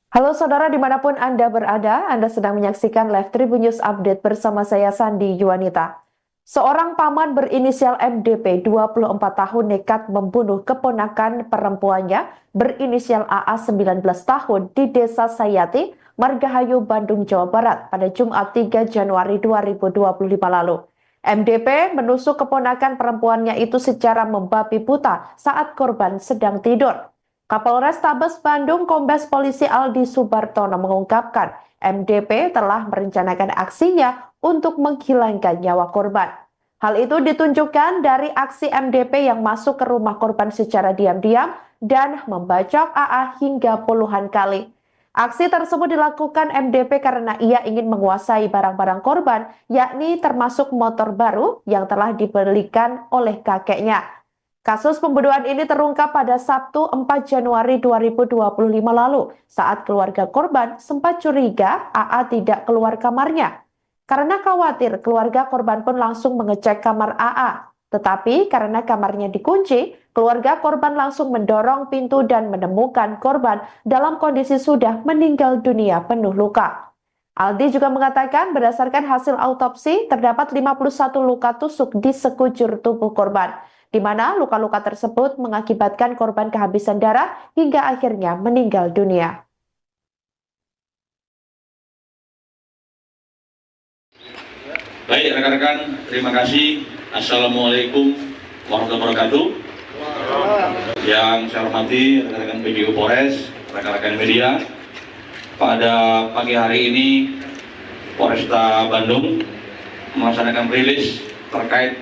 Halo saudara dimanapun Anda berada, Anda sedang menyaksikan Live Tribun News Update bersama saya Sandi Yuwanita. Seorang paman berinisial MDP 24 tahun nekat membunuh keponakan perempuannya berinisial AA 19 tahun di Desa Sayati, Margahayu, Bandung, Jawa Barat pada Jumat 3 Januari 2025 lalu. MDP menusuk keponakan perempuannya itu secara membabi buta saat korban sedang tidur. Kapolres Tabes Bandung Kombes Polisi Aldi Subartono mengungkapkan MDP telah merencanakan aksinya untuk menghilangkan nyawa korban. Hal itu ditunjukkan dari aksi MDP yang masuk ke rumah korban secara diam-diam dan membacok AA hingga puluhan kali. Aksi tersebut dilakukan MDP karena ia ingin menguasai barang-barang korban, yakni termasuk motor baru yang telah dibelikan oleh kakeknya. Kasus pembunuhan ini terungkap pada Sabtu 4 Januari 2025 lalu saat keluarga korban sempat curiga AA tidak keluar kamarnya. Karena khawatir, keluarga korban pun langsung mengecek kamar AA. Tetapi karena kamarnya dikunci, keluarga korban langsung mendorong pintu dan menemukan korban dalam kondisi sudah meninggal dunia penuh luka. Aldi juga mengatakan berdasarkan hasil autopsi terdapat 51 luka tusuk di sekujur tubuh korban, di mana luka-luka tersebut mengakibatkan korban kehabisan darah hingga akhirnya meninggal dunia. Baik rekan-rekan, terima kasih. Assalamualaikum warahmatullahi wabarakatuh. Yang saya hormati rekan-rekan PJU Polres, rekan-rekan media. Pada pagi hari ini Polresta Bandung melaksanakan rilis terkait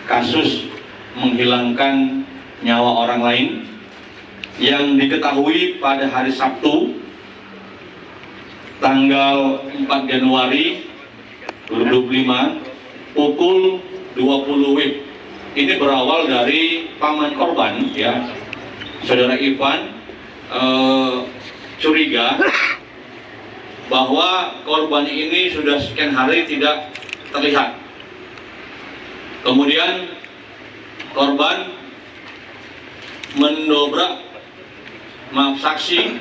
kasus menghilangkan nyawa orang lain yang diketahui pada hari Sabtu tanggal 4 Januari 2025 pukul 20 WIB. Ini berawal dari paman korban, ya, saudara Ivan, curiga bahwa korban ini sudah sekian hari tidak terlihat. Kemudian korban saksi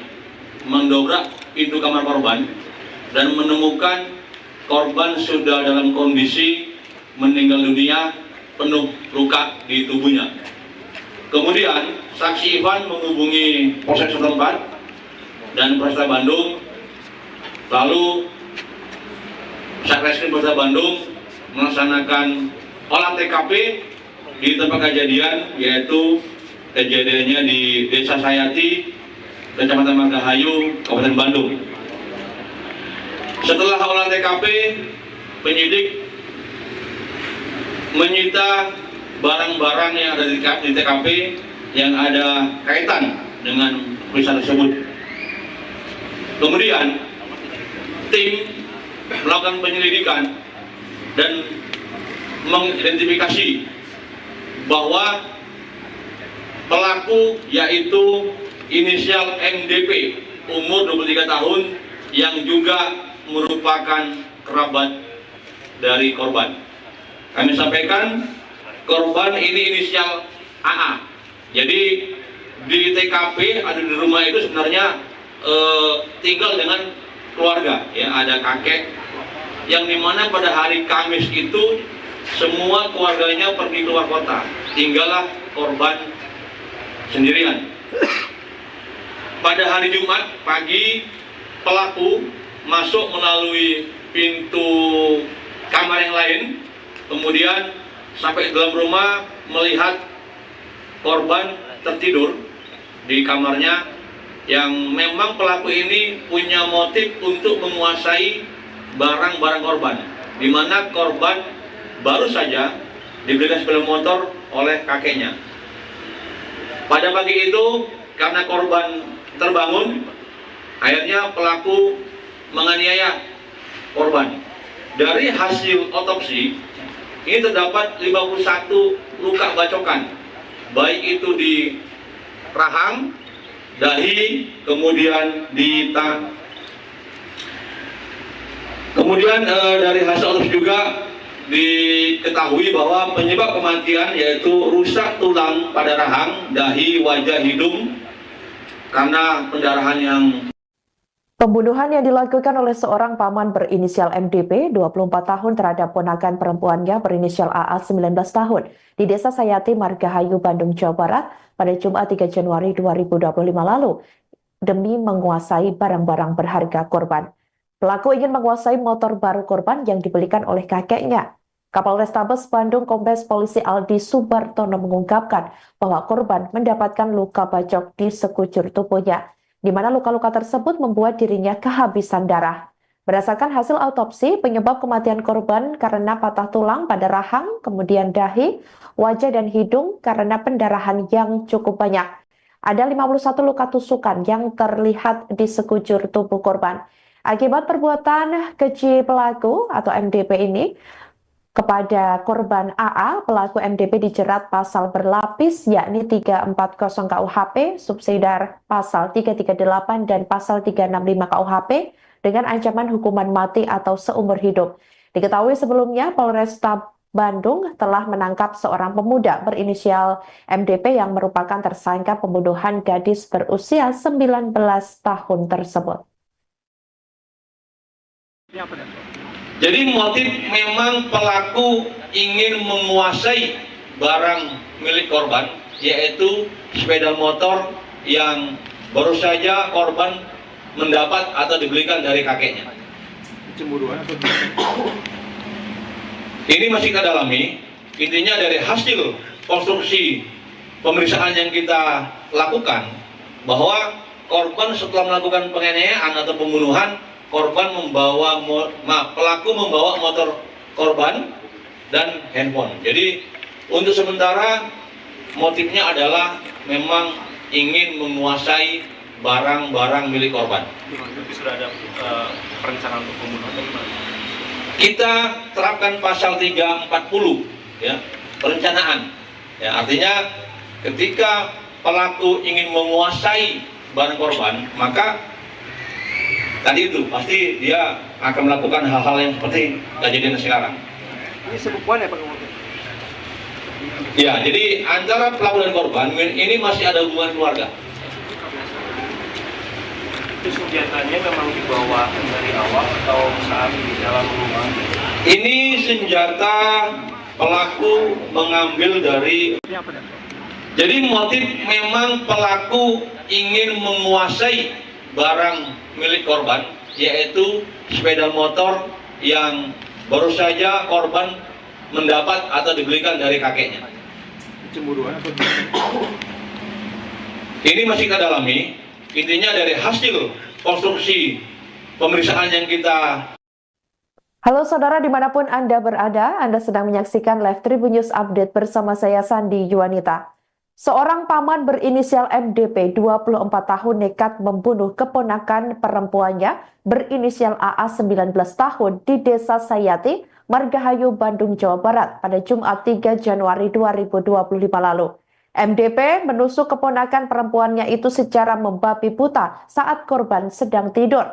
mendobrak pintu kamar korban dan menemukan korban sudah dalam kondisi meninggal dunia penuh luka di tubuhnya. Kemudian saksi Ivan menghubungi Polsek setempat dan Polresta Bandung. Lalu Satreskrim Polresta Bandung melaksanakan olah TKP di tempat kejadian, yaitu kejadiannya di Desa Sayati, Kecamatan Margahayu, Kabupaten Bandung. Setelah olah TKP, penyidik menyita barang-barang yang ada di TKP yang ada kaitan dengan peristiwa tersebut. Kemudian tim melakukan penyelidikan dan mengidentifikasi bahwa pelaku yaitu inisial MDP umur 23 tahun yang juga merupakan kerabat dari korban. Kami sampaikan korban ini inisial AA. Jadi di TKP ada di rumah itu sebenarnya tinggal dengan keluarga, ya, ada kakek yang dimana pada hari Kamis itu semua keluarganya pergi keluar kota, tinggallah korban sendirian. Pada hari Jumat pagi pelaku masuk melalui pintu kamar yang lain, kemudian sampai ke dalam rumah melihat korban tertidur di kamarnya, yang memang pelaku ini punya motif untuk menguasai barang-barang korban, di mana korban baru saja dibelikan sepeda motor oleh kakeknya. Pada pagi itu karena korban terbangun, akhirnya pelaku menganiaya korban. Dari hasil otopsi, ini terdapat 51 luka bacokan, baik itu di rahang, dahi, kemudian di tangan. Kemudian dari hasil otopsi juga diketahui bahwa penyebab kematian yaitu rusak tulang pada rahang, dahi, wajah, hidung karena pendarahan yang. Pembunuhan yang dilakukan oleh seorang paman berinisial MDP, 24 tahun terhadap ponakan perempuannya berinisial AA, 19 tahun, di Desa Sayati, Margahayu, Bandung, Jawa Barat pada Jumat 3 Januari 2025 lalu demi menguasai barang-barang berharga korban. Pelaku ingin menguasai motor baru korban yang dibelikan oleh kakeknya. Kapolrestabes Bandung Kombes Polisi Aldi Subartono mengungkapkan bahwa korban mendapatkan luka bacok di sekujur tubuhnya, di mana luka-luka tersebut membuat dirinya kehabisan darah. Berdasarkan hasil autopsi, penyebab kematian korban karena patah tulang pada rahang, kemudian dahi, wajah dan hidung karena pendarahan yang cukup banyak. Ada 51 luka tusukan yang terlihat di sekujur tubuh korban. Akibat perbuatan keji pelaku atau MDP ini, kepada korban AA, pelaku MDP dijerat pasal berlapis yakni 340 KUHP, subsidiar pasal 338 dan pasal 365 KUHP dengan ancaman hukuman mati atau seumur hidup. Diketahui sebelumnya Polresta Bandung telah menangkap seorang pemuda berinisial MDP yang merupakan tersangka pembunuhan gadis berusia 19 tahun tersebut. Jadi motif memang pelaku ingin menguasai barang milik korban, yaitu sepeda motor yang baru saja korban mendapat atau dibelikan dari kakeknya. Cemburuan atau Ini masih kita dalami. Intinya dari hasil konstruksi pemeriksaan yang kita lakukan, bahwa korban setelah melakukan penganiayaan atau pembunuhan, pelaku membawa motor korban dan handphone. Jadi untuk sementara motifnya adalah memang ingin menguasai barang-barang milik korban. Tapi sudah ada perencanaan untuk pembunuhan atau gimana? Kita terapkan pasal 340 ya, perencanaan. Ya, artinya ketika pelaku ingin menguasai barang korban, maka tadi itu pasti dia akan melakukan hal-hal yang seperti kejadian sekarang. Ini sebukuan ya Pak? Ya, jadi antara pelaku dan korban ini masih ada hubungan keluarga. Itu senjatanya memang dibawa dari awal atau saat di dalam rumah? Ini senjata pelaku mengambil dari. Jadi motif memang pelaku ingin menguasai barang milik korban, yaitu sepeda motor yang baru saja korban mendapat atau dibelikan dari kakeknya. Cemburuan atau Ini masih kita dalami. Intinya dari hasil konstruksi pemeriksaan yang kita. Halo saudara dimanapun Anda berada, Anda sedang menyaksikan Live Tribun News Update bersama saya Sandi Yuwanita. Seorang paman berinisial MDP 24 tahun nekat membunuh keponakan perempuannya berinisial AA 19 tahun di Desa Sayati, Margahayu, Bandung, Jawa Barat pada Jumat 3 Januari 2025 lalu. MDP menusuk keponakan perempuannya itu secara membabi buta saat korban sedang tidur.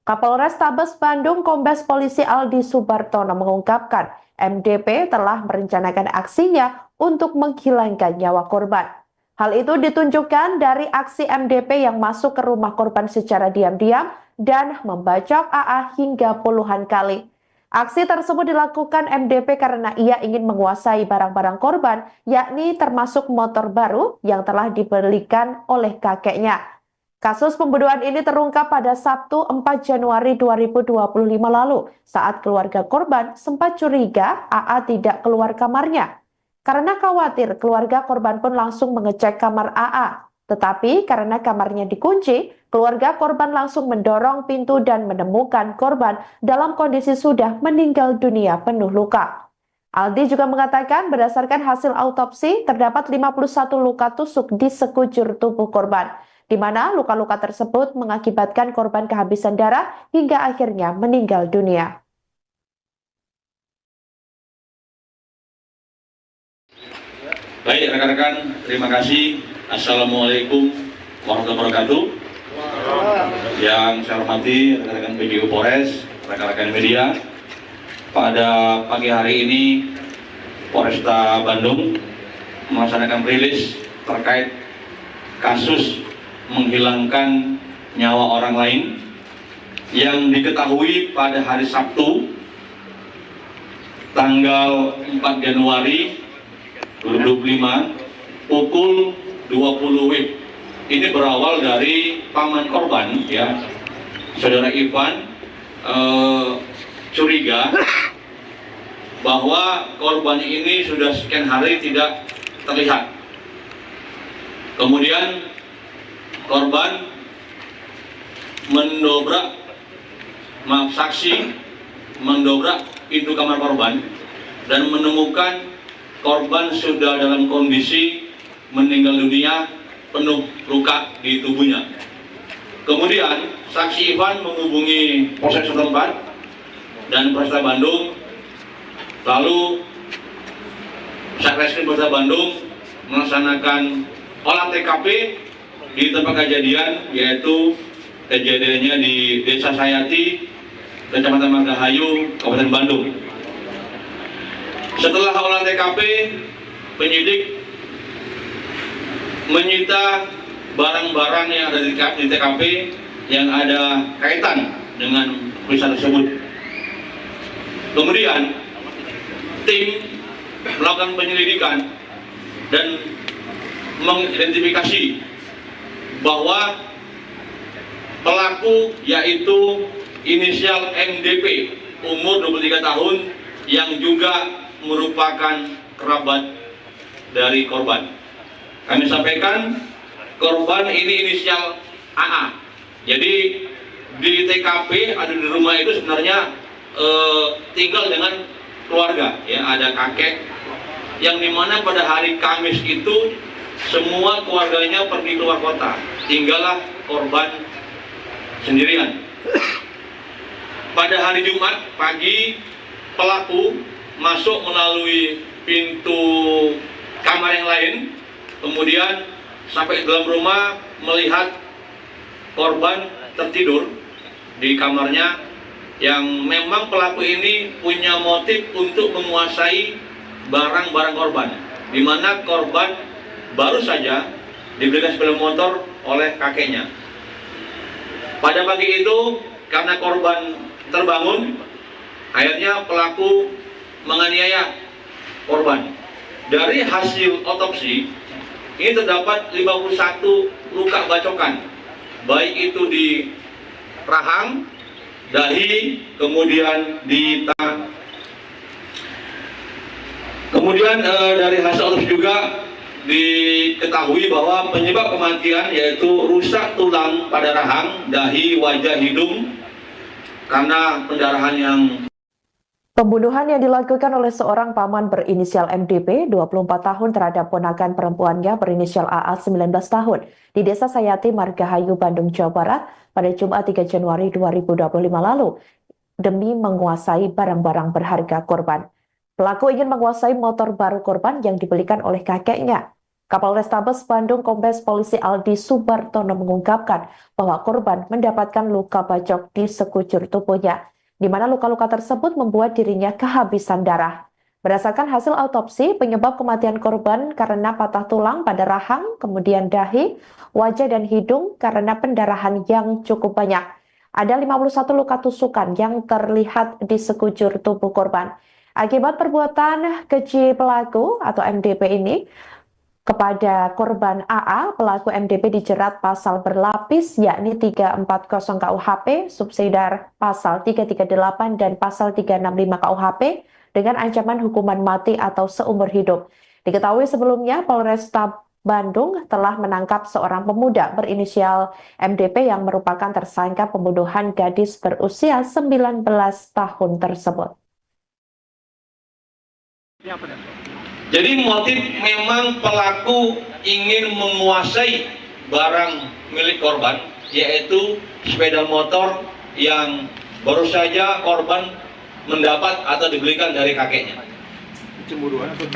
Kapolrestabes Bandung Kombes Polisi Aldi Subartono mengungkapkan MDP telah merencanakan aksinya untuk menghilangkan nyawa korban. Hal itu ditunjukkan dari aksi MDP yang masuk ke rumah korban secara diam-diam dan membacok AA hingga puluhan kali. Aksi tersebut dilakukan MDP karena ia ingin menguasai barang-barang korban, yakni termasuk motor baru yang telah dibelikan oleh kakeknya. Kasus pembunuhan ini terungkap pada Sabtu 4 Januari 2025 lalu saat keluarga korban sempat curiga AA tidak keluar kamarnya. Karena khawatir, keluarga korban pun langsung mengecek kamar AA. Tetapi karena kamarnya dikunci, keluarga korban langsung mendorong pintu dan menemukan korban dalam kondisi sudah meninggal dunia penuh luka. Aldi juga mengatakan berdasarkan hasil autopsi terdapat 51 luka tusuk di sekujur tubuh korban, di mana luka-luka tersebut mengakibatkan korban kehabisan darah hingga akhirnya meninggal dunia. Baik rekan-rekan, terima kasih. Assalamualaikum warahmatullahi wabarakatuh. Yang saya hormati rekan-rekan PJU Polres, rekan-rekan media. Pada pagi hari ini Polresta Bandung melaksanakan rilis terkait kasus menghilangkan nyawa orang lain yang diketahui pada hari Sabtu tanggal 4 Januari 2025 pukul 20 WIB. Ini berawal dari paman korban, ya, saudara Ivan, curiga bahwa korban ini sudah sekian hari tidak terlihat. Kemudian korban saksi mendobrak pintu kamar korban dan menemukan korban sudah dalam kondisi meninggal dunia, penuh luka di tubuhnya. Kemudian saksi Ivan menghubungi Polsek setempat dan Polresta Bandung. Lalu Satreskrim Polresta Bandung melaksanakan olah TKP di tempat kejadian, yaitu kejadiannya di Desa Sayati, Kecamatan Margahayu, Kabupaten Bandung. Setelah olah TKP, penyidik menyita barang-barang yang ada di TKP yang ada kaitan dengan peristiwa tersebut. Kemudian tim melakukan penyelidikan dan mengidentifikasi bahwa pelaku yaitu inisial MDP umur 23 tahun yang juga merupakan kerabat dari korban. Kami sampaikan korban ini inisial AA. Jadi di TKP ada di rumah itu sebenarnya tinggal dengan keluarga, ya, ada kakek yang dimana pada hari Kamis itu semua keluarganya pergi keluar kota, tinggallah korban sendirian. Pada hari Jumat pagi pelaku masuk melalui pintu kamar yang lain, kemudian sampai dalam rumah melihat korban tertidur di kamarnya, yang memang pelaku ini punya motif untuk menguasai barang-barang korban, di mana korban baru saja diberikan sepeda motor oleh kakeknya. Pada pagi itu karena korban terbangun, akhirnya pelaku menganiaya korban. Dari hasil otopsi ini terdapat 51 luka bacokan, baik itu di rahang, dahi, kemudian di tangan. Kemudian dari hasil otopsi juga diketahui bahwa penyebab kematian yaitu rusak tulang pada rahang, dahi, wajah, hidung karena pendarahan yang. Pembunuhan yang dilakukan oleh seorang paman berinisial MDP 24 tahun terhadap ponakan perempuannya berinisial AA 19 tahun di Desa Sayati, Margahayu, Bandung, Jawa Barat pada Jumat 3 Januari 2025 lalu demi menguasai barang-barang berharga korban. Pelaku ingin menguasai motor baru korban yang dibelikan oleh kakeknya. Kapolrestabes Bandung Kombes Polisi Aldi Subartono mengungkapkan bahwa korban mendapatkan luka bacok di sekujur tubuhnya, di mana luka-luka tersebut membuat dirinya kehabisan darah. Berdasarkan hasil autopsi, penyebab kematian korban karena patah tulang pada rahang, kemudian dahi, wajah dan hidung karena pendarahan yang cukup banyak. Ada 51 luka tusukan yang terlihat di sekujur tubuh korban. Akibat perbuatan keji pelaku atau MDP ini kepada korban AA, pelaku MDP dijerat pasal berlapis yakni 340 KUHP, subsidiar pasal 338 dan pasal 365 KUHP dengan ancaman hukuman mati atau seumur hidup. Diketahui sebelumnya Polresta Bandung telah menangkap seorang pemuda berinisial MDP yang merupakan tersangka pembunuhan gadis berusia 19 tahun tersebut. Jadi motif memang pelaku ingin menguasai barang milik korban, yaitu sepeda motor yang baru saja korban mendapat atau dibelikan dari kakeknya. Cemburuan atau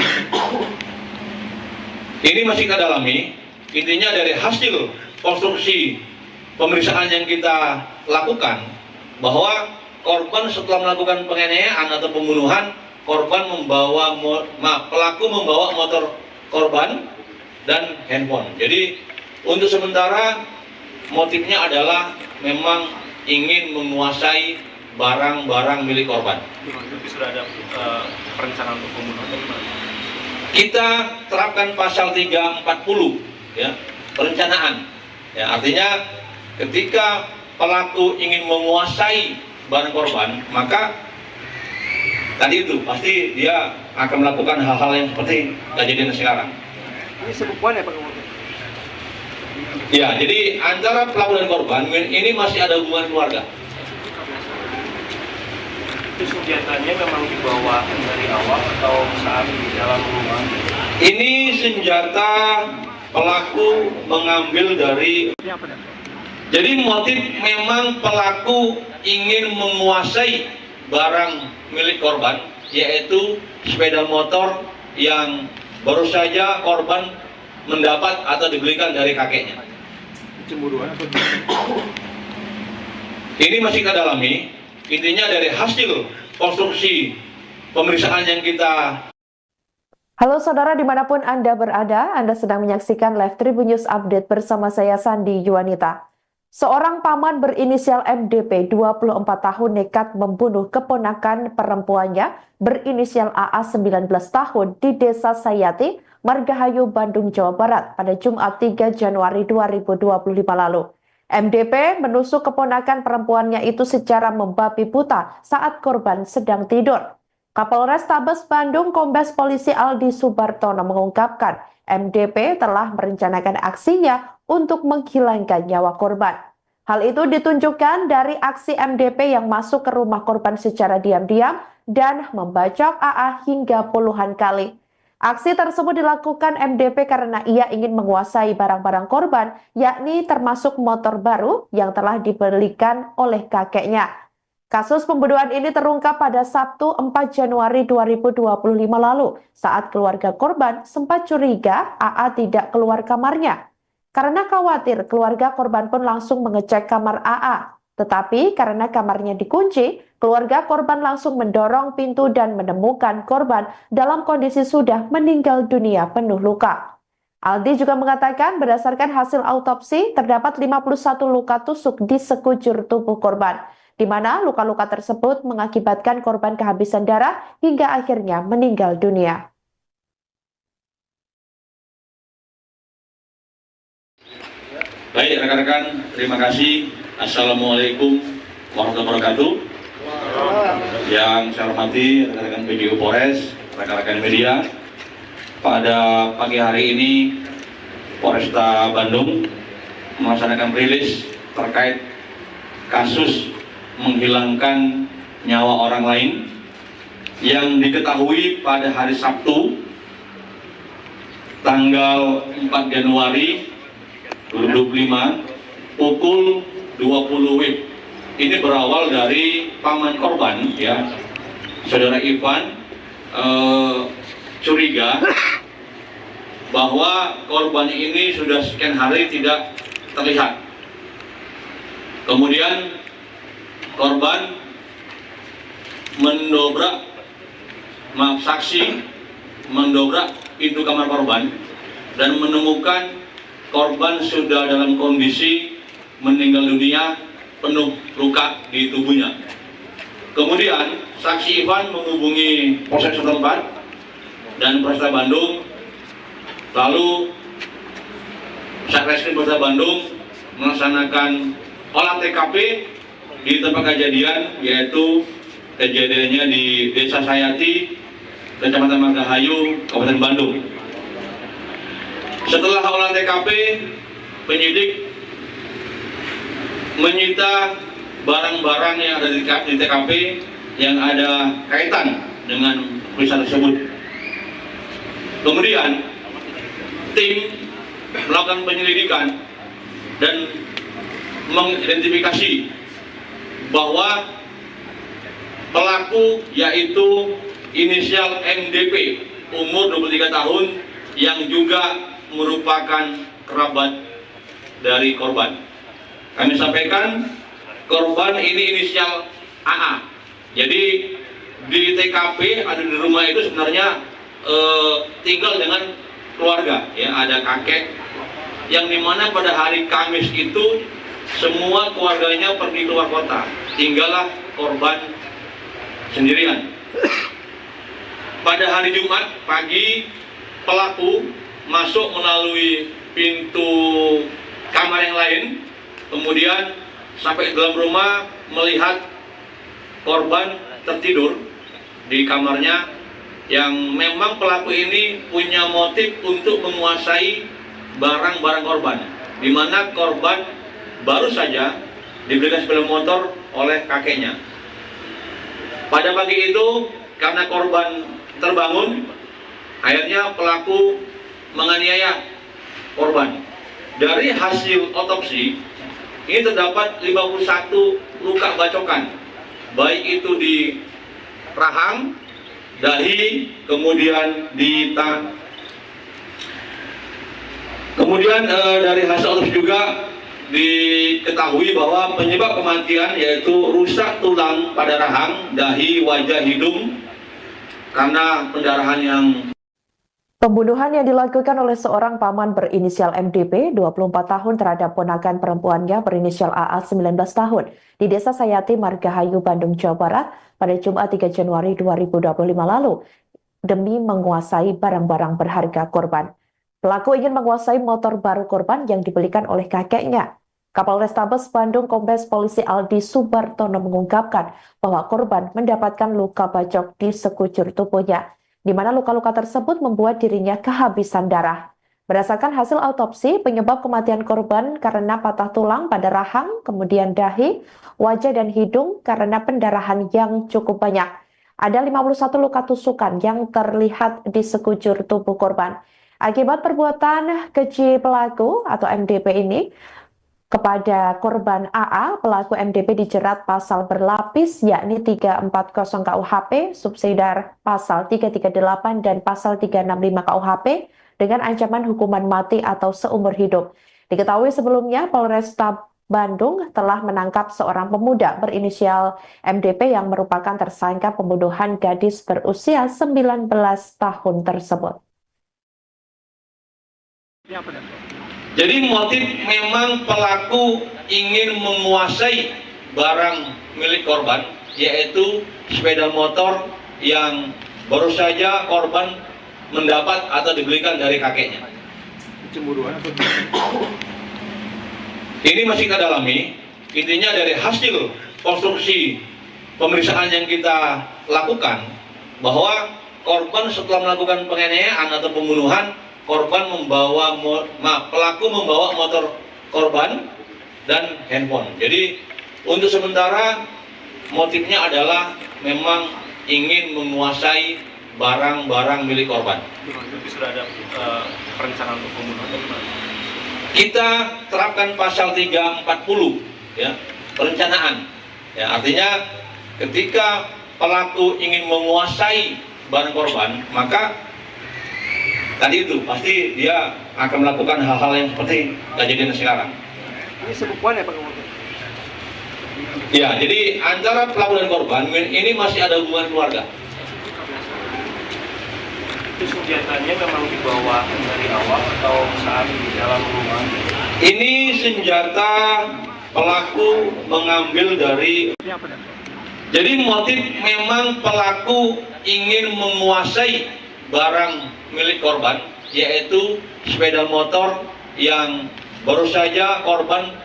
Ini masih kita dalami. Intinya dari hasil konstruksi pemeriksaan yang kita lakukan, bahwa korban setelah melakukan penganiayaan atau pembunuhan, pelaku membawa motor korban dan handphone. Jadi untuk sementara motifnya adalah memang ingin menguasai barang-barang milik korban. Tapi sudah ada perencanaan untuk pembunuhan. Kita terapkan pasal 340, ya, perencanaan. Ya, artinya ketika pelaku ingin menguasai barang korban, maka tadi itu pasti dia akan melakukan hal-hal yang seperti kejadian sekarang. Ini sebuah ya Pak? Ya, jadi antara pelaku dan korban ini masih ada hubungan keluarga. Itu senjatanya memang dibawa dari awal atau saat di dalam rumah? Ini senjata pelaku mengambil dari. Jadi motif memang pelaku ingin menguasai barang milik korban, yaitu sepeda motor yang baru saja korban mendapat atau dibelikan dari kakeknya. Cemburuan atau Ini masih kita dalami. Intinya dari hasil konstruksi pemeriksaan yang kita. Halo saudara dimanapun Anda berada, Anda sedang menyaksikan Live Tribun News Update bersama saya Sandi Yuwanita. Seorang paman berinisial MDP 24 tahun nekat membunuh keponakan perempuannya berinisial AA 19 tahun di Desa Sayati, Margahayu, Bandung, Jawa Barat pada Jumat 3 Januari 2025 lalu. MDP menusuk keponakan perempuannya itu secara membabi buta saat korban sedang tidur. Kapolres Tabes Bandung Kombes Polisi Aldi Subartono mengungkapkan MDP telah merencanakan aksinya untuk menghilangkan nyawa korban. Hal itu ditunjukkan dari aksi MDP yang masuk ke rumah korban secara diam-diam dan membacok AA hingga puluhan kali. Aksi tersebut dilakukan MDP karena ia ingin menguasai barang-barang korban, yakni termasuk motor baru yang telah dibelikan oleh kakeknya. Kasus pembunuhan ini terungkap pada Sabtu 4 Januari 2025 lalu saat keluarga korban sempat curiga AA tidak keluar kamarnya. Karena khawatir, keluarga korban pun langsung mengecek kamar AA. Tetapi karena kamarnya dikunci, keluarga korban langsung mendorong pintu dan menemukan korban dalam kondisi sudah meninggal dunia penuh luka. Aldi juga mengatakan berdasarkan hasil autopsi terdapat 51 luka tusuk di sekujur tubuh korban, di mana luka-luka tersebut mengakibatkan korban kehabisan darah hingga akhirnya meninggal dunia. Baik rekan-rekan, terima kasih. Assalamualaikum warahmatullahi wabarakatuh. Yang saya hormati rekan-rekan PJU Polres, rekan-rekan media. Pada pagi hari ini Polresta Bandung melaksanakan rilis terkait kasus menghilangkan nyawa orang lain yang diketahui pada hari Sabtu tanggal 4 Januari 2025 pukul 20 WIB. Ini berawal dari paman korban, ya, saudara Ivan, curiga bahwa korban ini sudah sekian hari tidak terlihat. Kemudian korban saksi mendobrak pintu kamar korban dan menemukan korban sudah dalam kondisi meninggal dunia penuh luka di tubuhnya. Kemudian saksi Ivan menghubungi Polsek setempat dan Polresta Bandung, lalu Satreskrim Polresta Bandung melaksanakan olah TKP di tempat kejadian, yaitu kejadiannya di Desa Sayati, Kecamatan Margahayu, Kabupaten Bandung. Setelah olah TKP, penyidik menyita barang-barang yang ada di TKP yang ada kaitan dengan peristiwa tersebut. Kemudian tim melakukan penyelidikan dan mengidentifikasi bahwa pelaku yaitu inisial MDP umur 23 tahun yang juga merupakan kerabat dari korban. Kami sampaikan korban ini inisial AA. Jadi di TKP ada di rumah itu sebenarnya tinggal dengan keluarga, ya, ada kakek yang dimana pada hari Kamis itu semua keluarganya pergi keluar kota, tinggallah korban sendirian. Pada hari Jumat pagi pelaku masuk melalui pintu kamar yang lain, kemudian sampai dalam rumah melihat korban tertidur di kamarnya, yang memang pelaku ini punya motif untuk menguasai barang-barang korban, di mana korban baru saja diberikan sepeda motor oleh kakeknya. Pada pagi itu karena korban terbangun, akhirnya pelaku menganiaya korban. Dari hasil otopsi ini terdapat 51 luka bacokan, baik itu di rahang, dahi, kemudian di tangan. Kemudian dari hasil otopsi juga diketahui bahwa penyebab kematian yaitu rusak tulang pada rahang, dahi, wajah, hidung karena pendarahan yang. Pembunuhan yang dilakukan oleh seorang paman berinisial MDP, 24 tahun terhadap ponakan perempuannya berinisial AA, 19 tahun, di Desa Sayati, Margahayu, Bandung, Jawa Barat pada Jumat 3 Januari 2025 lalu demi menguasai barang-barang berharga korban. Pelaku ingin menguasai motor baru korban yang dibelikan oleh kakeknya. Kapolrestabes Bandung Kombes Polisi Aldi Subartono mengungkapkan bahwa korban mendapatkan luka bacok di sekujur tubuhnya, di mana luka-luka tersebut membuat dirinya kehabisan darah. Berdasarkan hasil autopsi, penyebab kematian korban karena patah tulang pada rahang, kemudian dahi, wajah dan hidung karena pendarahan yang cukup banyak. Ada 51 luka tusukan yang terlihat di sekujur tubuh korban. Akibat perbuatan keji pelaku atau MDP ini kepada korban AA, pelaku MDP dijerat pasal berlapis yakni 340 KUHP, subsidiar pasal 338 dan pasal 365 KUHP dengan ancaman hukuman mati atau seumur hidup. Diketahui sebelumnya Polresta Bandung telah menangkap seorang pemuda berinisial MDP yang merupakan tersangka pembunuhan gadis berusia 19 tahun tersebut. Jadi motif memang pelaku ingin menguasai barang milik korban, yaitu sepeda motor yang baru saja korban mendapat atau dibelikan dari kakeknya. Cemburuan atau Ini masih kita dalami. Intinya dari hasil konstruksi pemeriksaan yang kita lakukan, bahwa korban setelah melakukan penganiayaan atau pembunuhan, pelaku membawa motor korban dan handphone. Jadi untuk sementara motifnya adalah memang ingin menguasai barang-barang milik korban. Berarti sudah ada perencanaan untuk pembunuhan? Kita terapkan pasal 340, ya, perencanaan. Ya, artinya ketika pelaku ingin menguasai barang korban, maka tadi itu pasti dia akan melakukan hal-hal yang seperti kejadian sekarang. Ini sebukuan ya Pak Kapolres? Ya, jadi antara pelaku dan korban ini masih ada hubungan keluarga. Itu senjatanya memang dibawa dari awal atau saat di dalam rumah? Ini senjata pelaku mengambil dari. Ini apa dan? Jadi motif memang pelaku ingin menguasai barang milik korban, yaitu sepeda motor yang baru saja korban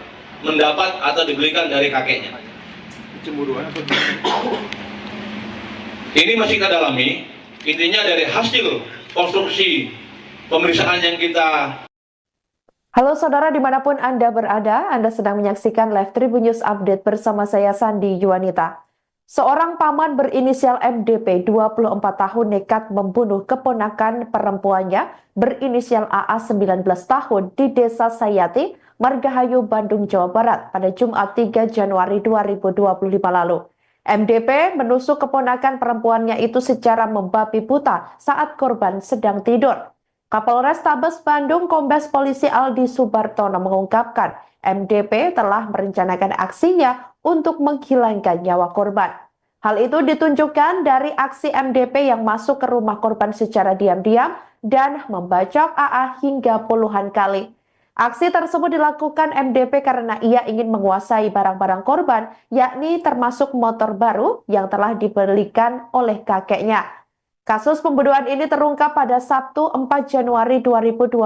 mendapat atau dibelikan dari kakeknya. Cemburuan atau Ini masih kita dalami. Intinya dari hasil konstruksi pemeriksaan yang kita. Halo saudara dimanapun Anda berada, Anda sedang menyaksikan Live Tribun News Update bersama saya Sandi Yuwanita. Seorang paman berinisial MDP, 24 tahun nekat membunuh keponakan perempuannya berinisial AA, 19 tahun di Desa Sayati, Margahayu, Bandung, Jawa Barat pada Jumat 3 Januari 2025 lalu. MDP menusuk keponakan perempuannya itu secara membabi buta saat korban sedang tidur. Kapolres Tabes Bandung Kombes Polisi Aldi Subartono mengungkapkan MDP telah merencanakan aksinya untuk menghilangkan nyawa korban. Hal itu ditunjukkan dari aksi MDP yang masuk ke rumah korban secara diam-diam dan membacok AA hingga puluhan kali. Aksi tersebut dilakukan MDP karena ia ingin menguasai barang-barang korban, yakni termasuk motor baru yang telah dibelikan oleh kakeknya. Kasus pembunuhan ini terungkap pada Sabtu 4 Januari 2025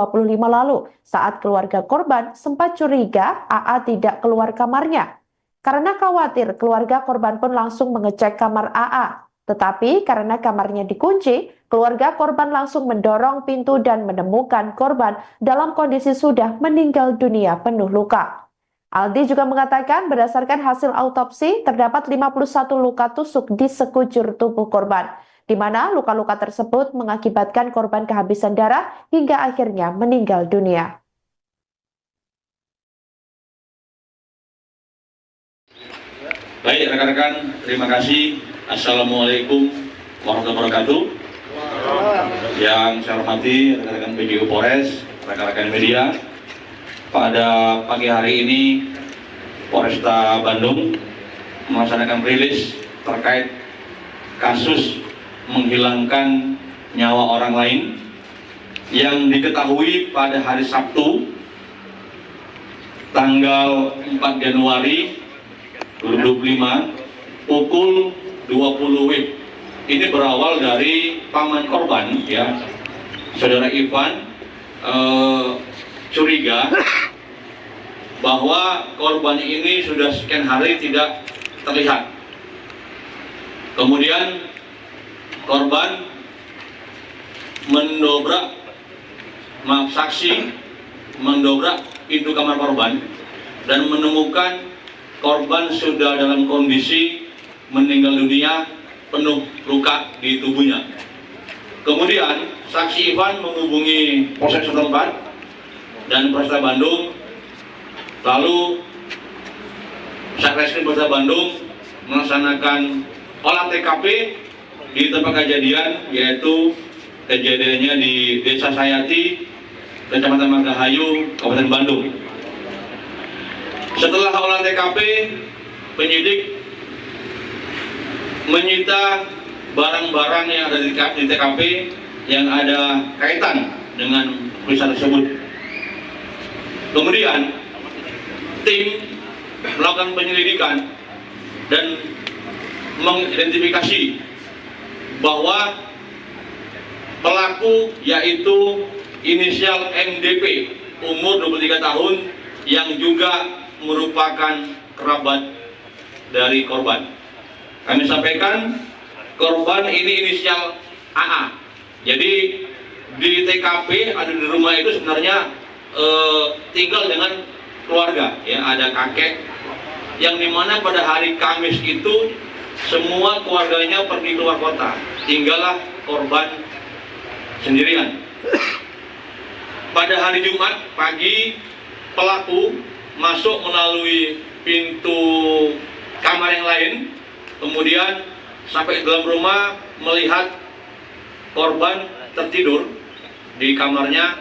lalu saat keluarga korban sempat curiga AA tidak keluar kamarnya. Karena khawatir, keluarga korban pun langsung mengecek kamar AA. Tetapi karena kamarnya dikunci, keluarga korban langsung mendorong pintu dan menemukan korban dalam kondisi sudah meninggal dunia penuh luka. Aldi juga mengatakan berdasarkan hasil autopsi terdapat 51 luka tusuk di sekujur tubuh korban, di mana luka-luka tersebut mengakibatkan korban kehabisan darah hingga akhirnya meninggal dunia. Baik rekan-rekan, terima kasih. Assalamualaikum warahmatullahi wabarakatuh. Yang saya hormati rekan-rekan PJU Polres, rekan-rekan media. Pada pagi hari ini Polresta Bandung melaksanakan rilis terkait kasus menghilangkan nyawa orang lain yang diketahui pada hari Sabtu tanggal 4 Januari 2025 pukul 20 WIB. Ini berawal dari paman korban, ya, saudara Ivan, curiga bahwa korban ini sudah sekian hari tidak terlihat. Kemudian korban saksi mendobrak pintu kamar korban dan menemukan korban sudah dalam kondisi meninggal dunia penuh luka di tubuhnya. Kemudian saksi Ivan menghubungi Polsek setempat dan Polresta Bandung, lalu Satreskrim Polresta Bandung melaksanakan olah TKP di tempat kejadian, yaitu kejadiannya di Desa Sayati, Kecamatan Margahayu, Kabupaten Bandung. Setelah olah TKP, penyidik menyita barang-barang yang ada di TKP yang ada kaitan dengan peristiwa tersebut. Kemudian tim melakukan penyelidikan dan mengidentifikasi bahwa pelaku yaitu inisial MDP umur 23 tahun yang juga merupakan kerabat dari korban. Kami sampaikan korban ini inisial AA. Jadi di TKP ada di rumah itu sebenarnya tinggal dengan keluarga, ya, ada kakek yang dimana pada hari Kamis itu semua keluarganya pergi keluar kota, tinggallah korban sendirian. Pada hari Jumat pagi pelaku masuk melalui pintu kamar yang lain, kemudian sampai ke dalam rumah melihat korban tertidur di kamarnya,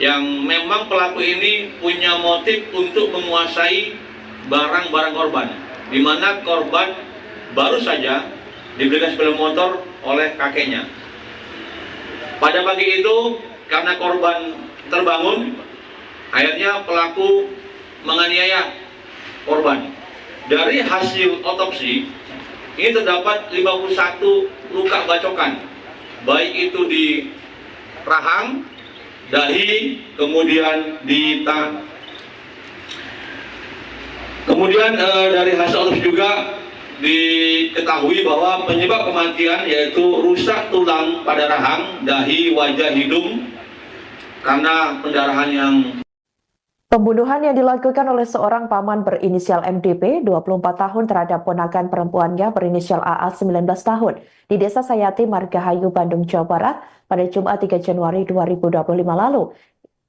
yang memang pelaku ini punya motif untuk menguasai barang-barang korban, di mana korban baru saja diberikan sepeda motor oleh kakeknya. Pada pagi itu karena korban terbangun, akhirnya pelaku menganiaya korban. Dari hasil otopsi ini terdapat 51 luka bacokan, baik itu di rahang, dahi, kemudian di tangan. Kemudian dari hasil otopsi juga diketahui bahwa penyebab kematian yaitu rusak tulang pada rahang, dahi, wajah, hidung karena pendarahan yang. Pembunuhan yang dilakukan oleh seorang paman berinisial MDP 24 tahun terhadap ponakan perempuannya berinisial AA 19 tahun di Desa Sayati, Margahayu, Bandung, Jawa Barat pada Jumat 3 Januari 2025 lalu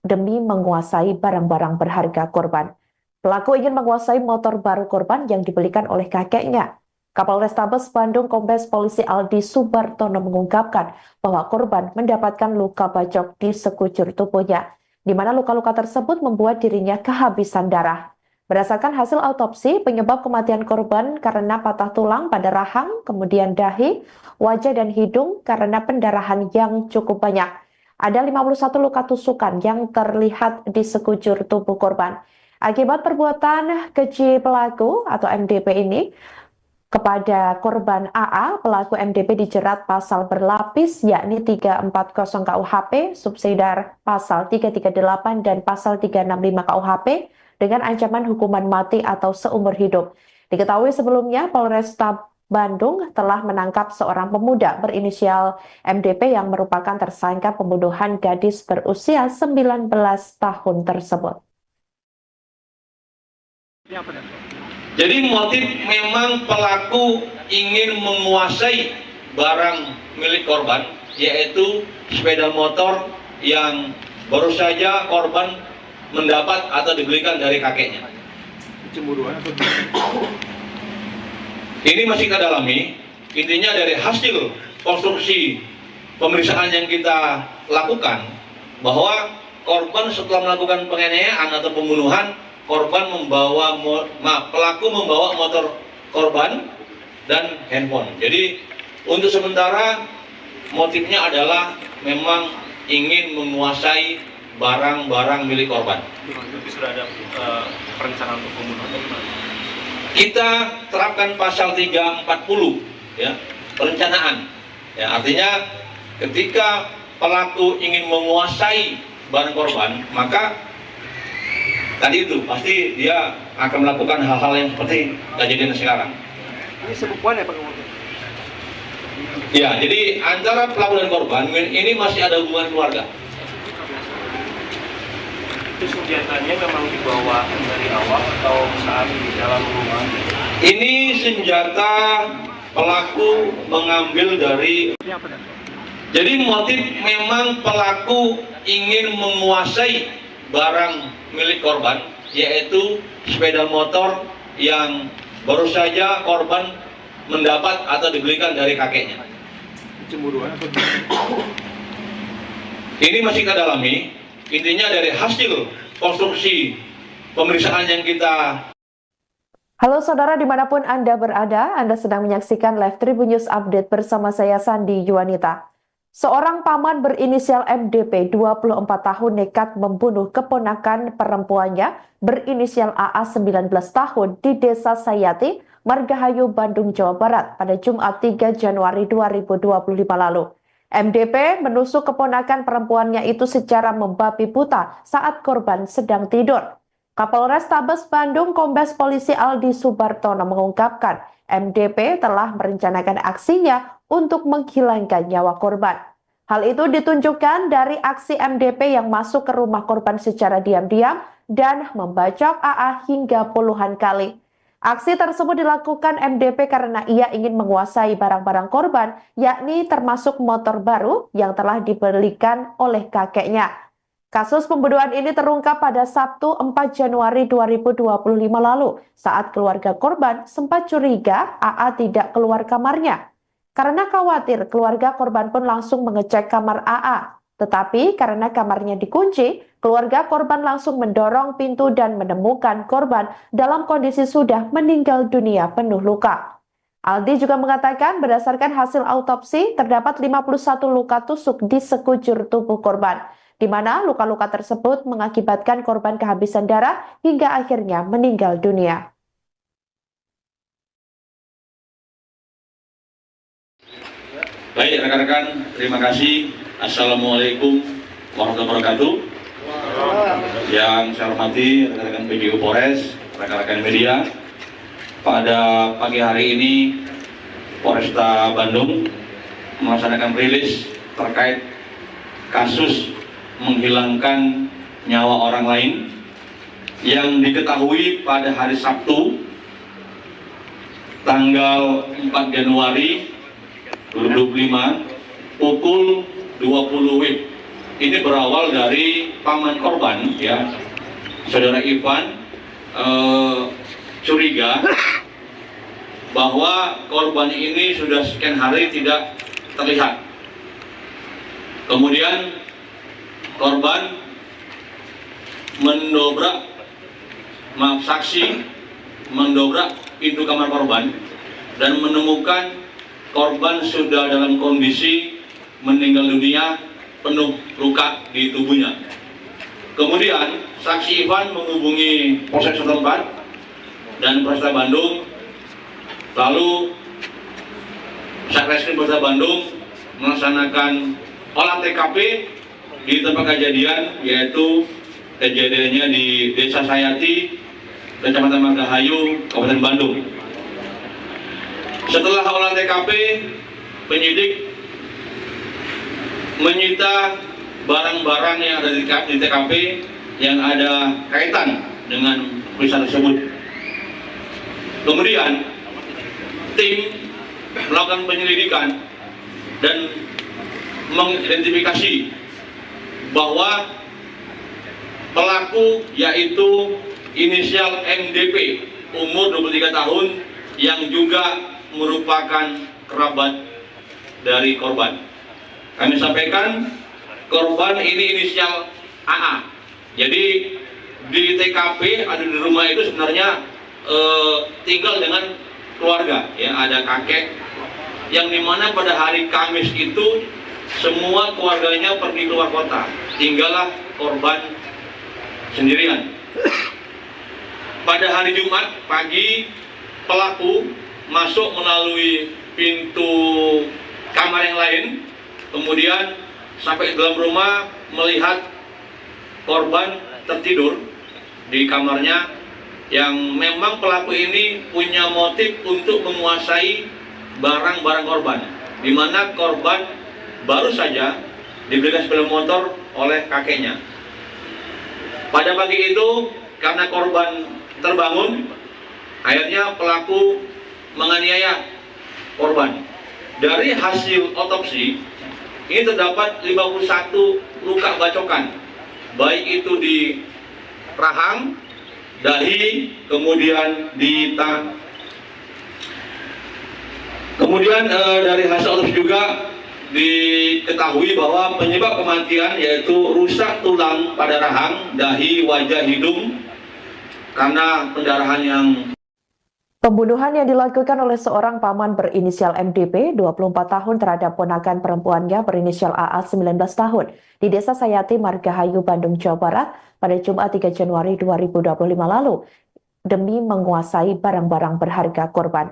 demi menguasai barang-barang berharga korban. Pelaku ingin menguasai motor baru korban yang dibelikan oleh kakeknya. Kapolrestabes Bandung Kombes Polisi Aldi Subartono mengungkapkan bahwa korban mendapatkan luka bacok di sekujur tubuhnya, di mana luka-luka tersebut membuat dirinya kehabisan darah. Berdasarkan hasil autopsi, penyebab kematian korban karena patah tulang pada rahang, kemudian dahi, wajah dan hidung karena pendarahan yang cukup banyak. Ada 51 luka tusukan yang terlihat di sekujur tubuh korban. Akibat perbuatan keji pelaku atau MDP ini, kepada korban AA, pelaku MDP dijerat pasal berlapis yakni 340 KUHP, subsidiar pasal 338 dan pasal 365 KUHP dengan ancaman hukuman mati atau seumur hidup. Diketahui sebelumnya Polresta Bandung telah menangkap seorang pemuda berinisial MDP yang merupakan tersangka pembunuhan gadis berusia 19 tahun tersebut. Jadi motif memang pelaku ingin menguasai barang milik korban, yaitu sepeda motor yang baru saja korban mendapat atau dibelikan dari kakeknya. Cemburuan atau Ini masih kita dalami. Intinya dari hasil konstruksi pemeriksaan yang kita lakukan, bahwa korban setelah melakukan penganiayaan atau pembunuhan, pelaku membawa motor korban dan handphone. Jadi untuk sementara motifnya adalah memang ingin menguasai barang-barang milik korban. Tapi sudah ada perencanaan untuk pembunuhan atau gimana? Kita terapkan pasal 340, ya, perencanaan. Ya, artinya ketika pelaku ingin menguasai barang korban, maka tadi itu pasti dia akan melakukan hal-hal yang seperti kejadian sekarang. Ini sebukuan ya Pak? Ya, jadi antara pelaku dan korban ini masih ada hubungan keluarga. Itu senjatanya memang dibawa dari awal atau saat di dalam rumah? Ini senjata pelaku mengambil dari. Ini apa dan? Jadi motif memang pelaku ingin menguasai barang milik korban, yaitu sepeda motor yang baru saja korban mendapat atau dibelikan dari kakeknya. Cemburuan atau Ini masih kita dalami. Intinya dari hasil konstruksi pemeriksaan yang kita. Halo saudara dimanapun Anda berada, Anda sedang menyaksikan Live Tribun News Update bersama saya Sandi Yuwanita. Seorang paman berinisial MDP 24 tahun nekat membunuh keponakan perempuannya berinisial AA 19 tahun di Desa Sayati, Margahayu, Bandung, Jawa Barat pada Jumat 3 Januari 2025 lalu. MDP menusuk keponakan perempuannya itu secara membabi buta saat korban sedang tidur. Kapolrestabes Bandung Kombes Polisi Aldi Subartono mengungkapkan MDP telah merencanakan aksinya untuk menghilangkan nyawa korban. Hal itu ditunjukkan dari aksi MDP yang masuk ke rumah korban secara diam-diam dan membacok AA hingga puluhan kali. Aksi tersebut dilakukan MDP karena ia ingin menguasai barang-barang korban, yakni termasuk motor baru yang telah dibelikan oleh kakeknya. Kasus pembunuhan ini terungkap pada Sabtu 4 Januari 2025 lalu saat keluarga korban sempat curiga AA tidak keluar kamarnya. Karena khawatir, keluarga korban pun langsung mengecek kamar AA. Tetapi karena kamarnya dikunci, keluarga korban langsung mendorong pintu dan menemukan korban dalam kondisi sudah meninggal dunia penuh luka. Aldi juga mengatakan berdasarkan hasil autopsi terdapat 51 luka tusuk di sekujur tubuh korban, di mana luka-luka tersebut mengakibatkan korban kehabisan darah hingga akhirnya meninggal dunia. Baik rekan-rekan, terima kasih. Assalamualaikum warahmatullahi wabarakatuh. Yang saya hormati rekan-rekan PJU Polres, rekan-rekan media. Pada pagi hari ini Polresta Bandung melaksanakan rilis terkait kasus menghilangkan nyawa orang lain yang diketahui pada hari Sabtu tanggal 4 Januari 2025 pukul 20 WIB. Ini berawal dari paman korban, ya, saudara Ivan, curiga bahwa korban ini sudah sekian hari tidak terlihat. Kemudian korban saksi mendobrak pintu kamar korban dan menemukan korban sudah dalam kondisi meninggal dunia, penuh luka di tubuhnya. Kemudian saksi Ivan menghubungi Polsek setempat dan Polresta Bandung. Lalu Satreskrim Polresta Bandung melaksanakan olah TKP di tempat kejadian, yaitu kejadiannya di Desa Sayati, Kecamatan Margahayu, Kabupaten Bandung. Setelah olah TKP, penyidik menyita barang-barang yang ada di TKP yang ada kaitan dengan peristiwa tersebut. Kemudian tim melakukan penyelidikan dan mengidentifikasi bahwa pelaku yaitu inisial MDP, umur 23 tahun, yang juga merupakan kerabat dari korban. Kami sampaikan korban ini inisial AA. Jadi di TKP ada di rumah itu sebenarnya tinggal dengan keluarga, ya, ada kakek yang dimana pada hari Kamis itu semua keluarganya pergi keluar kota, tinggallah korban sendirian. Pada hari Jumat pagi, pelaku masuk melalui pintu kamar yang lain, kemudian sampai ke dalam rumah melihat korban tertidur di kamarnya, yang memang pelaku ini punya motif untuk menguasai barang-barang korban, di mana korban baru saja diberikan sepeda motor oleh kakeknya. Pada pagi itu, karena korban terbangun, akhirnya pelaku menganiaya korban. Dari hasil otopsi, ini terdapat 51 luka bacokan, baik itu di rahang, dahi, kemudian di tangan. Kemudian dari hasil otopsi juga diketahui bahwa penyebab kematian yaitu rusak tulang pada rahang, dahi, wajah, hidung karena pendarahan yang. Pembunuhan yang dilakukan oleh seorang paman berinisial MDP, 24 tahun, terhadap ponakan perempuannya berinisial AA, 19 tahun, di Desa Sayati, Margahayu, Bandung, Jawa Barat, pada Jumat 3 Januari 2025 lalu, demi menguasai barang-barang berharga korban.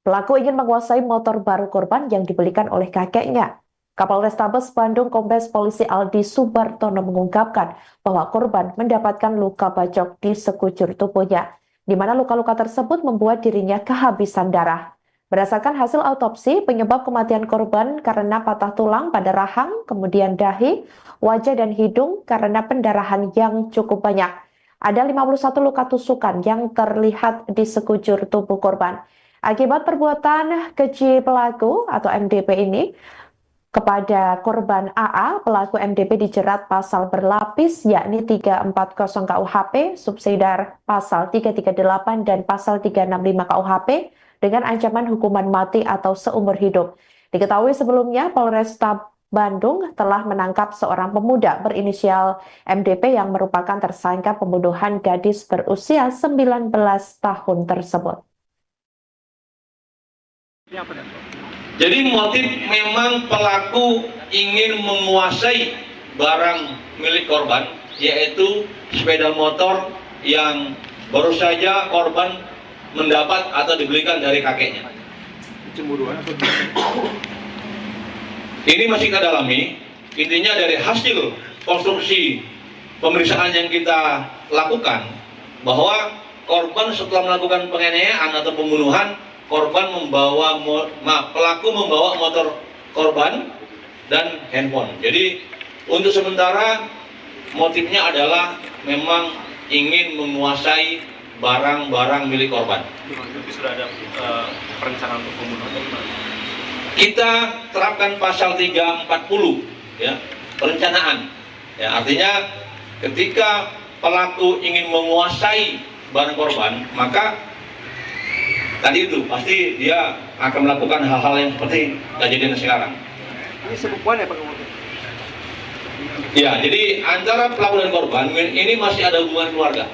Pelaku ingin menguasai motor baru korban yang dibelikan oleh kakeknya. Kapolrestabes Bandung Kombes Polisi Aldi Subartono mengungkapkan bahwa korban mendapatkan luka bacok di sekujur tubuhnya, di mana luka-luka tersebut membuat dirinya kehabisan darah. Berdasarkan hasil autopsi, penyebab kematian korban karena patah tulang pada rahang, kemudian dahi, wajah dan hidung karena pendarahan yang cukup banyak. Ada 51 luka tusukan yang terlihat di sekujur tubuh korban. Akibat perbuatan keji pelaku atau MDP ini kepada korban AA, pelaku MDP dijerat pasal berlapis yakni 340 KUHP, subsidiar pasal 338 dan pasal 365 KUHP dengan ancaman hukuman mati atau seumur hidup. Diketahui sebelumnya Polresta Bandung telah menangkap seorang pemuda berinisial MDP yang merupakan tersangka pembunuhan gadis berusia 19 tahun tersebut. Jadi motif memang pelaku ingin menguasai barang milik korban, yaitu sepeda motor yang baru saja korban mendapat atau dibelikan dari kakeknya. Cemburuan atau Ini masih kita dalami. Intinya dari hasil konstruksi pemeriksaan yang kita lakukan, bahwa korban setelah melakukan penganiayaan atau pembunuhan, pelaku membawa motor korban dan handphone. Jadi untuk sementara motifnya adalah memang ingin menguasai barang-barang milik korban. Tapi sudah ada perencanaan untuk pembunuhan atau gimana? Kita terapkan pasal 340, ya, perencanaan. Ya, artinya ketika pelaku ingin menguasai barang korban, maka tadi itu pasti dia akan melakukan hal-hal yang seperti kejadian sekarang. Ini sebukuan ya Pak Kapolres? Ya, jadi antara pelaku dan korban ini masih ada hubungan keluarga.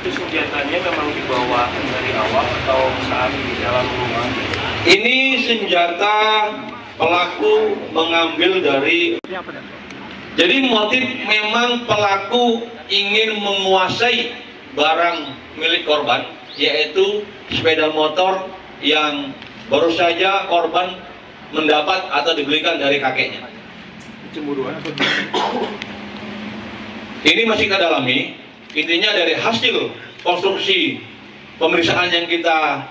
Itu senjatanya memang dibawa dari awal atau saat di dalam rumah? Ini senjata pelaku mengambil dari. Ini apa dan? Jadi motif memang pelaku ingin menguasai barang milik korban, yaitu sepeda motor yang baru saja korban mendapat atau dibelikan dari kakeknya. Cemburuan atau Ini masih kita dalami. Intinya dari hasil konstruksi pemeriksaan yang kita.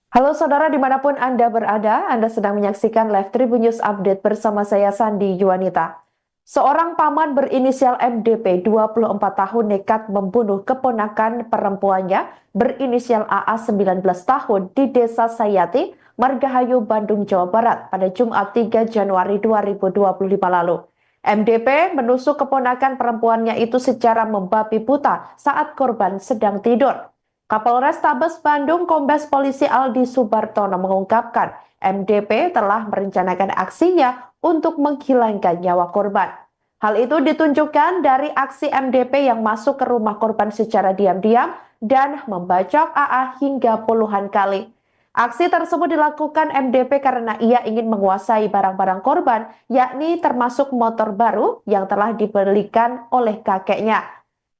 Halo saudara dimanapun Anda berada, Anda sedang menyaksikan Live Tribun News Update bersama saya Sandi Yuwanita. Seorang paman berinisial MDP 24 tahun nekat membunuh keponakan perempuannya berinisial AA 19 tahun di Desa Sayati, Margahayu, Bandung, Jawa Barat pada Jumat 3 Januari 2025 lalu. MDP menusuk keponakan perempuannya itu secara membabi buta saat korban sedang tidur. Kapolres Tabes Bandung Kombes Polisi Aldi Subartono mengungkapkan MDP telah merencanakan aksinya untuk menghilangkan nyawa korban. Hal itu ditunjukkan dari aksi MDP yang masuk ke rumah korban secara diam-diam dan membacok AA hingga puluhan kali. Aksi tersebut dilakukan MDP karena ia ingin menguasai barang-barang korban, yakni termasuk motor baru yang telah dibelikan oleh kakeknya.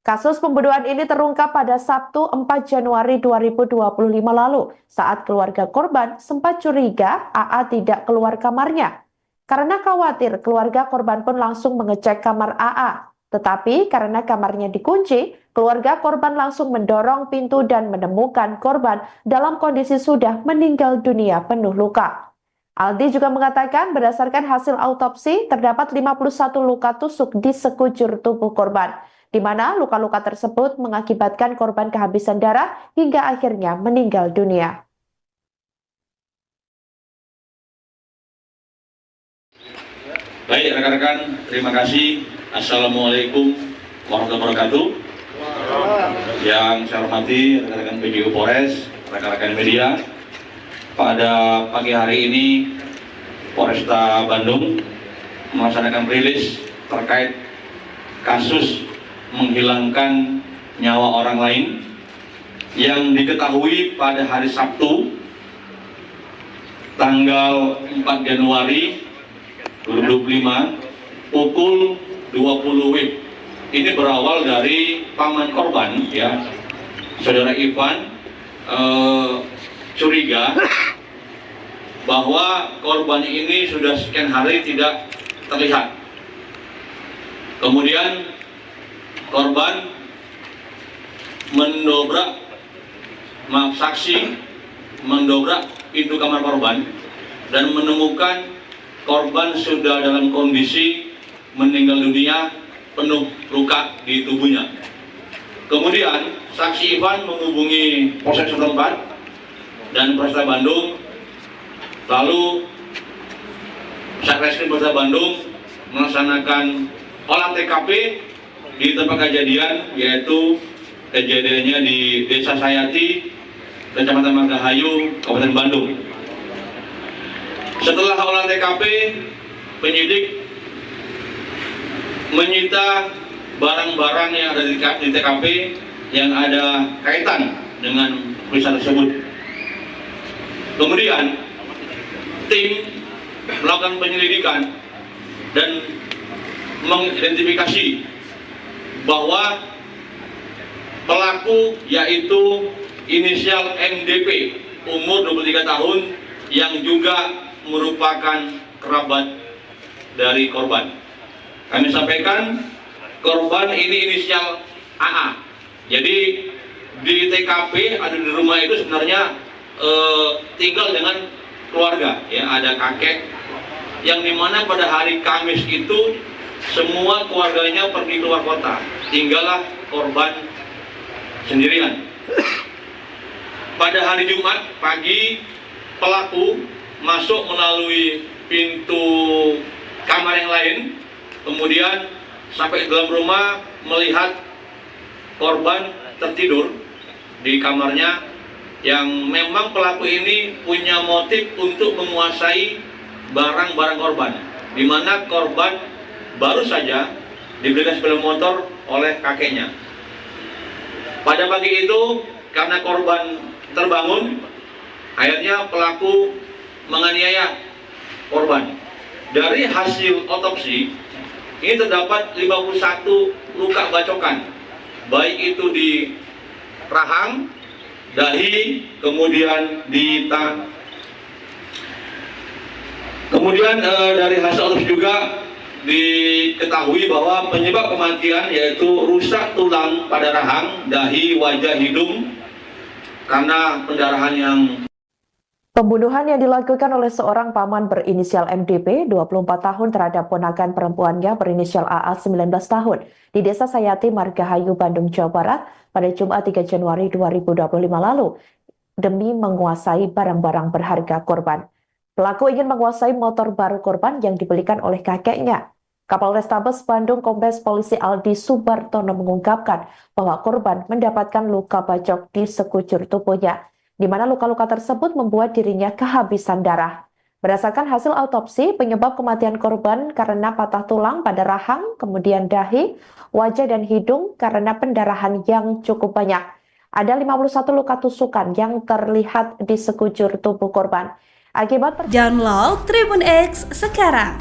Kasus pembunuhan ini terungkap pada Sabtu 4 Januari 2025 lalu saat keluarga korban sempat curiga AA tidak keluar kamarnya. Karena khawatir, keluarga korban pun langsung mengecek kamar AA. Tetapi karena kamarnya dikunci, keluarga korban langsung mendorong pintu dan menemukan korban dalam kondisi sudah meninggal dunia penuh luka. Aldi juga mengatakan berdasarkan hasil autopsi terdapat 51 luka tusuk di sekujur tubuh korban, di mana luka-luka tersebut mengakibatkan korban kehabisan darah hingga akhirnya meninggal dunia. Baik rekan-rekan, terima kasih. Assalamualaikum warahmatullahi wabarakatuh. Yang saya hormati rekan-rekan PJU Polres, rekan-rekan media. Pada pagi hari ini Polresta Bandung melaksanakan rilis terkait kasus menghilangkan nyawa orang lain yang diketahui pada hari Sabtu tanggal 4 Januari 2025 pukul 20 WIB. Ini berawal dari paman korban, ya, saudara Ivan, curiga bahwa korban ini sudah sekian hari tidak terlihat. Kemudian korban saksi mendobrak pintu kamar korban dan menemukan korban sudah dalam kondisi meninggal dunia penuh luka di tubuhnya. Kemudian saksi Ivan menghubungi Polsek setempat dan Polresta Bandung, lalu Satreskrim Polresta Bandung melaksanakan olah TKP di tempat kejadian, yaitu kejadiannya di Desa Sayati, Kecamatan Margahayu, Kabupaten Bandung. Setelah olah TKP, penyidik menyita barang-barang yang ada di TKP yang ada kaitan dengan peristiwa tersebut. Kemudian tim melakukan penyelidikan dan mengidentifikasi bahwa pelaku yaitu inisial MDP umur 23 tahun yang juga merupakan kerabat dari korban. Kami sampaikan korban ini inisial AA. Jadi di TKP ada di rumah itu sebenarnya tinggal dengan keluarga, ya, ada kakek yang dimana pada hari Kamis itu semua keluarganya pergi keluar kota, tinggallah korban sendirian. Pada hari Jumat pagi pelaku masuk melalui pintu kamar yang lain, kemudian sampai ke dalam rumah melihat korban tertidur di kamarnya yang memang pelaku ini punya motif untuk menguasai barang-barang korban, di mana korban baru saja dibelikan sepeda motor oleh kakeknya. Pada pagi itu, karena korban terbangun, akhirnya pelaku menganiaya korban. Dari hasil otopsi, ini terdapat 51 luka bacokan, baik itu di rahang, dahi, kemudian di tangan. Kemudian dari hasil otopsi juga diketahui bahwa penyebab kematian yaitu rusak tulang pada rahang, dahi, wajah, hidung karena pendarahan yang. Pembunuhan yang dilakukan oleh seorang paman berinisial MDP, 24 tahun terhadap ponakan perempuannya berinisial AA, 19 tahun, di Desa Sayati, Margahayu, Bandung, Jawa Barat pada Jumat 3 Januari 2025 lalu demi menguasai barang-barang berharga korban. Pelaku ingin menguasai motor baru korban yang dibelikan oleh kakeknya. Kapolrestabes Bandung Kombes Polisi Aldi Subartono mengungkapkan bahwa korban mendapatkan luka bacok di sekujur tubuhnya, di mana luka-luka tersebut membuat dirinya kehabisan darah. Berdasarkan hasil autopsi, penyebab kematian korban karena patah tulang pada rahang, kemudian dahi, wajah dan hidung karena pendarahan yang cukup banyak. Ada 51 luka tusukan yang terlihat di sekujur tubuh korban. Akibat Download Tribun X sekarang.